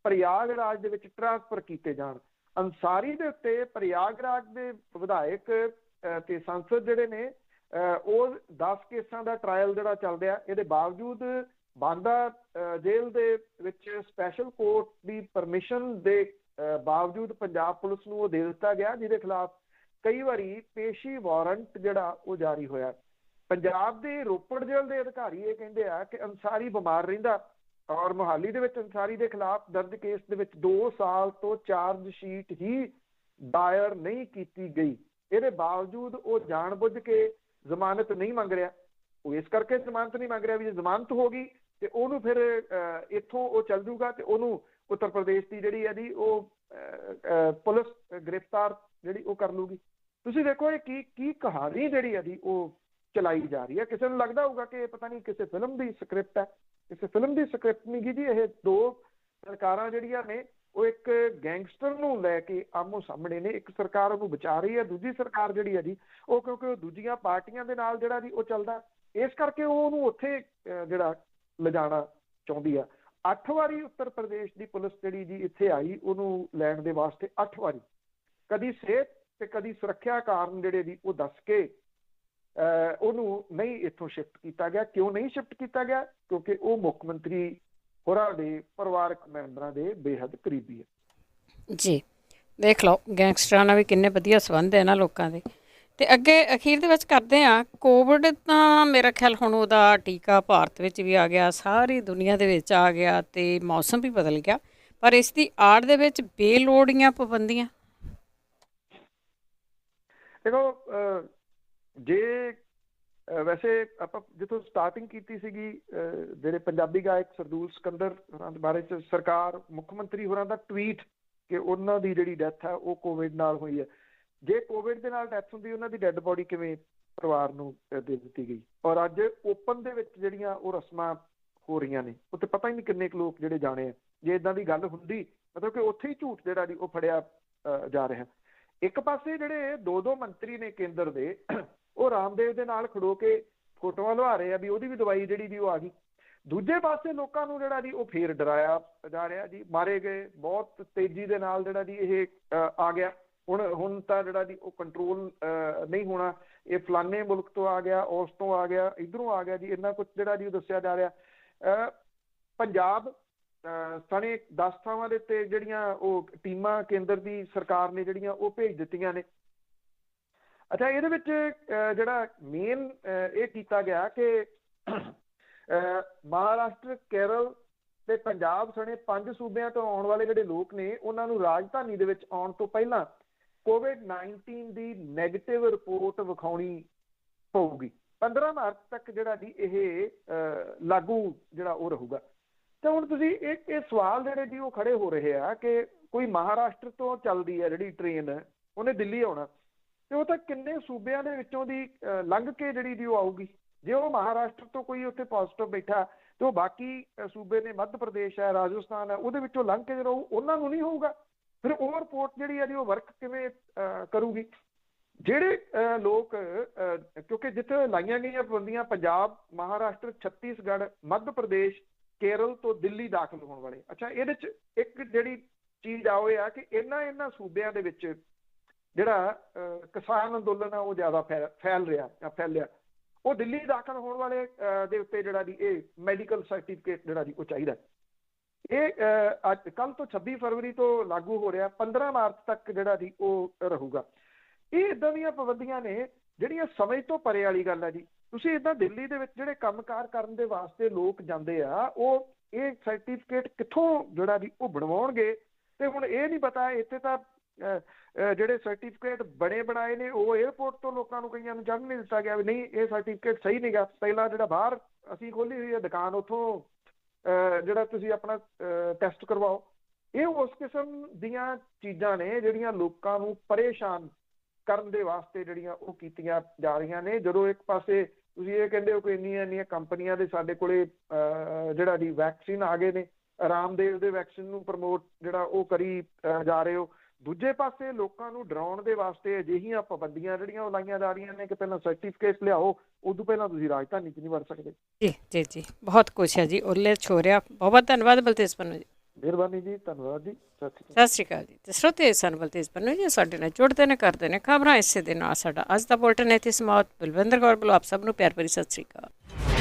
ਪ੍ਰਯਾਗਰਾਜ ਦੇ ਵਿੱਚ ਟ੍ਰਾਂਸਫਰ ਕੀਤੇ ਜਾਣ। ਅੰਸਾਰੀ ਦੇ ਉੱਤੇ ਪ੍ਰਯਾਗਰਾਜ ਦੇ ਵਿਧਾਇਕ ਤੇ ਸੰਸਦ ਜਿਹੜੇ ਨੇ ਉਹ 10 ਕੇਸਾਂ ਦਾ ਟਰਾਇਲ ਜਿਹੜਾ ਚੱਲ ਰਿਹਾ। ਇਹਦੇ ਬਾਵਜੂਦ ਬਾਂਦਾ ਜੇਲ੍ਹ ਦੇ ਵਿੱਚ ਸਪੈਸ਼ਲ ਕੋਰਟ ਦੀ ਪਰਮਿਸ਼ਨ ਦੇ ਬਾਵਜੂਦ ਪੰਜਾਬ ਪੁਲਿਸ ਨੂੰ ਉਹ ਦੇ ਦਿੱਤਾ ਗਿਆ, ਜਿਹਦੇ ਖਿਲਾਫ ਕਈ ਵਾਰੀ ਪੇਸ਼ੀ ਵਾਰੰਟ ਜਿਹੜਾ ਉਹ ਜਾਰੀ ਹੋਇਆ। ਪੰਜਾਬ ਦੇ ਰੋਪੜ ਜੇਲ੍ਹ ਦੇ ਅਧਿਕਾਰੀ ਇਹ ਕਹਿੰਦੇ ਆ ਕਿ ਅੰਸਾਰੀ ਬਿਮਾਰ ਰਹਿੰਦਾ, ਔਰ ਮੁਹਾਲੀ ਦੇ ਵਿੱਚ ਅੰਸਾਰੀ ਦੇ ਖਿਲਾਫ ਦਰਜ ਕੇਸ ਦੇ ਵਿੱਚ 2 ਸਾਲ ਤੋਂ ਚਾਰਜ ਸ਼ੀਟ ਹੀ ਦਾਇਰ ਨਹੀਂ ਕੀਤੀ ਗਈ। ਇਹਦੇ ਬਾਵਜੂਦ ਉਹ ਜਾਣਬੁੱਝ ਕੇ ਜ਼ਮਾਨਤ ਨਹੀਂ ਮੰਗ ਰਿਹਾ। ਉਹ ਇਸ ਕਰਕੇ ਜ਼ਮਾਨਤ ਨਹੀਂ ਮੰਗ ਰਿਹਾ ਵੀ ਜੇ ਜ਼ਮਾਨਤ ਹੋ ਗਈ ਤੇ ਉਹਨੂੰ ਫਿਰ ਇੱਥੋਂ ਉਹ ਚੱਲ ਜੂਗਾ ਤੇ ਉਹਨੂੰ ਉੱਤਰ ਪ੍ਰਦੇਸ਼ ਦੀ ਜਿਹੜੀ ਹੈ ਜੀ ਉਹ ਪੁਲਿਸ ਗ੍ਰਿਫਤਾਰ ਜਿਹੜੀ ਉਹ ਕਰ ਲੂਗੀ। ਤੁਸੀਂ ਦੇਖੋ ਇਹ ਕੀ ਕਹਾਣੀ ਜਿਹੜੀ ਹੈ ਜੀ ਉਹ ਚਲਾਈ ਜਾ ਰਹੀ ਹੈ। ਕਿਸੇ ਨੂੰ ਲੱਗਦਾ ਹੋਊਗਾ ਕਿ ਇਹ ਪਤਾ ਨਹੀਂ ਕਿਸੇ ਫਿਲਮ ਦੀ ਸਕ੍ਰਿਪਟ ਹੈ। ਕਿਸੇ ਫਿਲਮ ਦੀ ਸਕ੍ਰਿਪਟ ਨਹੀਂ ਗੀ ਜੀ। ਇਹ 2 ਸਰਕਾਰਾਂ ਜਿਹੜੀਆਂ ਨੇ ਉਹ ਇੱਕ ਗੈਂਗਸਟਰ ਨੂੰ ਲੈ ਕੇ ਆਮੋ ਸਾਹਮਣੇ ਨੇ। ਇੱਕ ਸਰਕਾਰ ਉਹਨੂੰ ਬਚਾ ਰਹੀ ਹੈ, ਦੂਜੀ ਸਰਕਾਰ ਜਿਹੜੀ ਹੈ ਜੀ ਉਹ ਕਿਉਂਕਿ ਉਹ ਦੂਜੀਆਂ ਪਾਰਟੀਆਂ ਦੇ ਨਾਲ ਜਿਹੜਾ ਜੀ ਉਹ ਚੱਲਦਾ, ਇਸ ਕਰਕੇ ਉਹ ਉਹਨੂੰ ਉੱਥੇ ਜਿਹੜਾ ਲਿਜਾਣਾ ਚਾਹੁੰਦੀ ਆ। 8 ਵਾਰੀ ਉੱਤਰ ਪ੍ਰਦੇਸ਼ ਦੀ ਪੁਲਿਸ ਜਿਹੜੀ ਜੀ ਇੱਥੇ ਆਈ ਉਹਨੂੰ ਲੈਣ ਦੇ ਵਾਸਤੇ, 8 ਵਾਰੀ। ਕਦੀ ਸਿਹਤ ਤੇ ਕਦੀ ਸੁਰੱਖਿਆ ਕਾਰਨ ਜਿਹੜੇ ਜੀ ਉਹ ਦੱਸ ਕੇ ਉਹਨੂੰ ਨਹੀਂ ਇੱਥੋਂ ਸ਼ਿਫਟ ਕੀਤਾ ਗਿਆ। ਕਿਉਂ ਨਹੀਂ ਸ਼ਿਫਟ ਕੀਤਾ ਗਿਆ? ਕਿਉਂਕਿ ਉਹ ਮੁੱਖ ਮੰਤਰੀ ਹੋਰਾਂ ਦੇ ਪਰਿਵਾਰਕ ਮੈਂਬਰਾਂ ਦੇ ਬੇਹੱਦ ਕਰੀਬੀ ਹੈ ਜੀ। ਦੇਖ ਲਓ ਗੈਂਗਸਟਰਾਂ ਨਾਲ ਵੀ ਕਿੰਨੇ ਵਧੀਆ ਸੰਬੰਧ ਹੈ ਨਾ ਲੋਕਾਂ ਦੇ। ਤੇ ਅੱਗੇ ਅਖੀਰ ਦੇ ਵਿੱਚ ਕਰਦੇ ਹਾਂ, ਕੋਵਿਡ ਤਾਂ ਮੇਰਾ ਖਿਆਲ ਹੁਣ ਉਹਦਾ ਟੀਕਾ ਭਾਰਤ ਵਿੱਚ ਵੀ ਆ ਗਿਆ, ਸਾਰੀ ਦੁਨੀਆ ਦੇ ਵਿੱਚ ਆ ਗਿਆ ਤੇ ਮੌਸਮ ਵੀ ਬਦਲ ਗਿਆ, ਪਰ ਇਸ ਦੀ ਆੜ ਦੇ ਵਿੱਚ ਬੇਲੋੜੀਆਂ ਪਾਬੰਦੀਆਂ। ਦੇਖੋ ਜੇ ਵੈਸੇ ਆਪਾਂ ਜਿੱਥੋਂ ਸਟਾਰਟਿੰਗ ਕੀਤੀ ਸੀਗੀ, ਜਿਹੜੇ ਪੰਜਾਬੀ ਗਾਇਕ ਸਰਦੂਲ ਸਿਕੰਦਰ ਹੋਰਾਂ ਦੇ ਬਾਰੇ 'ਚ ਸਰਕਾਰ ਮੁੱਖ ਮੰਤਰੀ ਹੋਰਾਂ ਦਾ ਟਵੀਟ ਕਿ ਉਹਨਾਂ ਦੀ ਜਿਹੜੀ ਡੈਥ ਹੈ ਉਹ ਕੋਵਿਡ ਨਾਲ ਹੋਈ ਹੈ। ਜੇ ਕੋਵਿਡ ਦੇ ਨਾਲ ਡੈਥ ਹੁੰਦੀ ਉਹਨਾਂ ਦੀ ਡੈੱਡ ਬੋਡੀ ਕਿਵੇਂ ਪਰਿਵਾਰ ਨੂੰ ਦੇ ਦਿੱਤੀ ਗਈ? ਔਰ ਅੱਜ ਓਪਨ ਦੇ ਵਿੱਚ ਜਿਹੜੀਆਂ ਉਹ ਰਸਮਾਂ ਹੋ ਰਹੀਆਂ ਨੇ, ਉੱਥੇ ਪਤਾ ਹੀ ਨਹੀਂ ਕਿੰਨੇ ਕੁ ਲੋਕ ਜਿਹੜੇ ਜਾਣੇ ਆ। ਜੇ ਇੱਦਾਂ ਦੀ ਗੱਲ ਹੁੰਦੀ ਮਤਲਬ ਕਿ ਉੱਥੇ ਹੀ ਝੂਠ ਜਿਹੜਾ ਜੀ ਉਹ ਫੜਿਆ ਜਾ ਰਿਹਾ। ਇੱਕ ਪਾਸੇ ਜਿਹੜੇ 2 ਮੰਤਰੀ ਨੇ ਕੇਂਦਰ ਦੇ, ਉਹ ਰਾਮਦੇਵ ਦੇ ਨਾਲ ਖੜੋ ਕੇ ਫੋਟੋਆਂ ਲਵਾ ਰਹੇ ਆ ਵੀ ਉਹਦੀ ਵੀ ਦਵਾਈ ਜਿਹੜੀ ਜੀ ਉਹ ਆ ਗਈ। ਦੂਜੇ ਪਾਸੇ ਲੋਕਾਂ ਨੂੰ ਜਿਹੜਾ ਜੀ ਉਹ ਫੇਰ ਡਰਾਇਆ ਜਾ ਰਿਹਾ ਜੀ, ਮਾਰੇ ਗਏ ਬਹੁਤ ਤੇਜ਼ੀ ਦੇ ਨਾਲ ਜਿਹੜਾ ਜੀ ਇਹ ਆ ਗਿਆ। ਹੁਣ ਤਾਂ ਜਿਹੜਾ ਜੀ ਉਹ ਕੰਟਰੋਲ ਨਹੀਂ ਹੋਣਾ, ਇਹ ਫਲਾਨੇ ਮੁਲਕ ਤੋਂ ਆ ਗਿਆ, ਉਸ ਤੋਂ ਆ ਗਿਆ, ਇੱਧਰੋਂ ਆ ਗਿਆ ਜੀ, ਇੰਨਾ ਕੁਛ ਜਿਹੜਾ ਜੀ ਉਹ ਦੱਸਿਆ ਜਾ ਰਿਹਾ। ਪੰਜਾਬ ਸਣੇ 10 ਥਾਵਾਂ ਦੇ ਉੱਤੇ ਜਿਹੜੀਆਂ ਉਹ ਟੀਮਾਂ ਕੇਂਦਰ ਦੀ ਸਰਕਾਰ ਨੇ ਜਿਹੜੀਆਂ ਉਹ ਭੇਜ ਦਿੱਤੀਆਂ ਨੇ। ਅੱਛਾ, ਇਹਦੇ ਵਿੱਚ ਜਿਹੜਾ ਮੇਨ ਇਹ ਕੀਤਾ ਗਿਆ ਕਿ ਮਹਾਰਾਸ਼ਟਰ, ਕੇਰਲ ਤੇ ਪੰਜਾਬ ਸਣੇ 5 ਸੂਬਿਆਂ ਤੋਂ ਆਉਣ ਵਾਲੇ ਜਿਹੜੇ ਲੋਕ ਨੇ ਉਹਨਾਂ ਨੂੰ ਰਾਜਧਾਨੀ ਦੇ ਵਿੱਚ ਆਉਣ ਤੋਂ ਪਹਿਲਾਂ COVID-19 ਦੀ ਨੈਗੇਟਿਵ ਰਿਪੋਰਟ ਵਿਖਾਉਣੀ ਪਊਗੀ। 15 ਮਾਰਚ ਤੱਕ ਜਿਹੜਾ ਜੀ ਇਹ ਲਾਗੂ ਜਿਹੜਾ ਉਹ ਰਹੂਗਾ। ਤੇ ਹੁਣ ਤੁਸੀਂ ਇਹ ਸਵਾਲ ਜਿਹੜੇ ਜੀ ਉਹ ਖੜੇ ਹੋ ਰਹੇ ਆ ਕਿ ਕੋਈ ਮਹਾਰਾਸ਼ਟਰ ਤੋਂ ਚੱਲਦੀ ਹੈ ਜਿਹੜੀ ਟ੍ਰੇਨ, ਉਹਨੇ ਦਿੱਲੀ ਆਉਣਾ ਤੇ ਉਹ ਤਾਂ ਕਿੰਨੇ ਸੂਬਿਆਂ ਦੇ ਵਿੱਚੋਂ ਦੀ ਲੰਘ ਕੇ ਜਿਹੜੀ ਜੀ ਉਹ ਆਊਗੀ। ਜੇ ਉਹ ਮਹਾਰਾਸ਼ਟਰ ਤੋਂ ਕੋਈ ਉੱਥੇ ਪੋਜ਼ਿਟਿਵ ਬੈਠਾ ਤੇ ਉਹ ਬਾਕੀ ਸੂਬੇ ਨੇ, ਮੱਧ ਪ੍ਰਦੇਸ਼ ਹੈ, ਰਾਜਸਥਾਨ ਹੈ, ਉਹਦੇ ਵਿੱਚੋਂ ਲੰਘ ਕੇ ਜਿਹੜਾ ਉਹਨਾਂ ਨੂੰ ਨਹੀਂ ਹੋਊਗਾ। ਫਿਰ ਉਹ ਰਿਪੋਰਟ ਜਿਹੜੀ ਹੈ ਜੀ ਉਹ ਵਰਕ ਕਿਵੇਂ ਕਰੂਗੀ? ਜਿਹੜੇ ਲੋਕ ਕਿਉਂਕਿ ਜਿੱਥੇ ਲਾਈਆਂ ਗਈਆਂ ਪਾਬੰਦੀਆਂ ਪੰਜਾਬ, ਮਹਾਰਾਸ਼ਟਰ, ਛੱਤੀਸਗੜ੍ਹ, ਮੱਧ ਪ੍ਰਦੇਸ਼, ਕੇਰਲ ਤੋਂ ਦਿੱਲੀ ਦਾਖਲ ਹੋਣ ਵਾਲੇ। ਅੱਛਾ, ਇਹਦੇ 'ਚ ਇੱਕ ਜਿਹੜੀ ਚੀਜ਼ ਆ ਉਹ ਇਹ ਆ ਕਿ ਇਹਨਾਂ ਸੂਬਿਆਂ ਦੇ ਵਿੱਚ ਜਿਹੜਾ ਕਿਸਾਨ ਅੰਦੋਲਨ ਆ ਉਹ ਜ਼ਿਆਦਾ ਫੈਲਿਆ। ਉਹ ਦਿੱਲੀ ਦਾਖਲ ਹੋਣ ਵਾਲੇ ਦੇ ਉੱਤੇ ਜਿਹੜਾ ਜੀ ਇਹ ਮੈਡੀਕਲ ਸਰਟੀਫਿਕੇਟ ਜਿਹੜਾ ਜੀ ਉਹ ਚਾਹੀਦਾ। ਇਹ ਅੱਜ ਕੱਲ੍ਹ ਤੋਂ 26 ਫਰਵਰੀ ਤੋਂ ਲਾਗੂ ਹੋ ਰਿਹਾ, 15 ਮਾਰਚ ਤੱਕ ਜਿਹੜਾ ਜੀ ਉਹ ਰਹੂਗਾ। ਇਹ ਇੱਦਾਂ ਦੀਆਂ ਪਾਬੰਦੀਆਂ ਨੇ ਜਿਹੜੀਆਂ ਸਮਝ ਤੋਂ ਪਰੇ ਵਾਲੀ ਗੱਲ ਹੈ ਜੀ। ਤੁਸੀਂ ਇੱਦਾਂ ਦਿੱਲੀ ਦੇ ਵਿੱਚ ਜਿਹੜੇ ਕੰਮਕਾਰ ਕਰਨ ਦੇ ਵਾਸਤੇ ਲੋਕ ਜਾਂਦੇ ਆ, ਉਹ ਇਹ ਸਰਟੀਫਿਕੇਟ ਕਿੱਥੋਂ ਜਿਹੜਾ ਜੀ ਉਹ ਬਣਵਾਉਣਗੇ? ਤੇ ਹੁਣ ਇਹ ਨਹੀਂ ਪਤਾ, ਇੱਥੇ ਤਾਂ ਜਿਹੜੇ ਸਰਟੀਫਿਕੇਟ ਬਣੇ ਬਣਾਏ ਨੇ ਉਹ ਏਅਰਪੋਰਟ ਤੋਂ ਲੋਕਾਂ ਨੂੰ ਕਈਆਂ ਨੂੰ ਚੜ੍ਹਨ ਨਹੀਂ ਦਿੱਤਾ ਗਿਆ ਵੀ ਨਹੀਂ ਇਹ ਸਰਟੀਫਿਕੇਟ ਸਹੀ ਨਹੀਂ ਗਾ। ਪਹਿਲਾਂ ਜਿਹੜਾ ਬਾਹਰ ਅਸੀਂ ਖੋਲੀ ਹੋਈ ਹੈ ਦੁਕਾਨ, ਉੱਥੋਂ ਜਿਹੜਾ ਤੁਸੀਂ ਆਪਣਾ ਟੈਸਟ ਕਰਵਾਓ। ਇਹ ਉਸ ਕਿਸਮ ਦੀਆਂ ਚੀਜ਼ਾਂ ਨੇ ਜਿਹੜੀਆਂ ਲੋਕਾਂ ਨੂੰ ਪਰੇਸ਼ਾਨ ਕਰਨ ਦੇ ਵਾਸਤੇ ਜਿਹੜੀਆਂ ਉਹ ਕੀਤੀਆਂ ਜਾ ਰਹੀਆਂ ਨੇ। ਜਦੋਂ ਇੱਕ ਪਾਸੇ ਤੁਸੀਂ ਇਹ ਕਹਿੰਦੇ ਹੋ ਕਿ ਇੰਨੀਆਂ ਕੰਪਨੀਆਂ ਦੇ ਸਾਡੇ ਕੋਲੇ ਜਿਹੜਾ ਜੀ ਵੈਕਸੀਨ ਆ ਗਏ ਨੇ, ਰਾਮਦੇਵ ਦੇ ਵੈਕਸੀਨ ਨੂੰ ਪ੍ਰਮੋਟ ਜਿਹੜਾ ਉਹ ਕਰੀ ਜਾ ਰਹੇ ਹੋ, ਦੂਜੇ ਪਾਸੇ ਲੋਕਾਂ ਨੂੰ ਡਰਾਉਣ ਦੇ ਵਾਸਤੇ ਅਜਿਹੀਆਂ ਪਾਬੰਦੀਆਂ ਜਿਹੜੀਆਂ ਉਹ ਲਾਈਆਂ ਜਾ ਰਹੀਆਂ ਨੇ ਕਿ ਪਹਿਲਾਂ ਸਰਟੀਫਿਕੇਟ ਲਿਆਓ, ਉਦੋਂ ਪਹਿਲਾਂ ਤੁਸੀਂ ਰਾਜਧਾਨੀ 'ਚ ਨਹੀਂ ਵੜ ਸਕਦੇ। ਜੀ ਬਹੁਤ ਕੁਛ ਹੈ ਜੀ, ਉਲੇ ਹੋ ਰਿਹਾ। ਬਹੁਤ ਬਹੁਤ ਧੰਨਵਾਦ ਬਲਤੇਜ ਪੰਨੂ ਜੀ। ਮਿਹਰਬਾਨੀ ਜੀ, ਧੰਨਵਾਦ ਜੀ, ਸਤਿ ਸ਼੍ਰੀ ਅਕਾਲ ਜੀ। ਤੇ ਸਰੋਤੇ ਸਨ ਬਲਤੇਜ ਪੰਨੂ ਜੀ, ਸਾਡੇ ਨਾਲ ਜੁੜਦੇ ਨੇ, ਕਰਦੇ ਨੇ ਖਬਰਾਂ। ਇਸੇ ਦੇ ਨਾਲ ਸਾਡਾ ਅੱਜ ਦਾ ਬੁਲਟਨ ਇੱਥੇ ਸਮਾਪਤ। ਬਲਵਿੰਦਰ ਕੌਰ ਵੱਲੋਂ ਆਪ ਸਭ ਨੂੰ ਪਿਆਰ ਭਰੀ ਸਤਿ ਸ਼੍ਰੀ ਅਕਾਲ।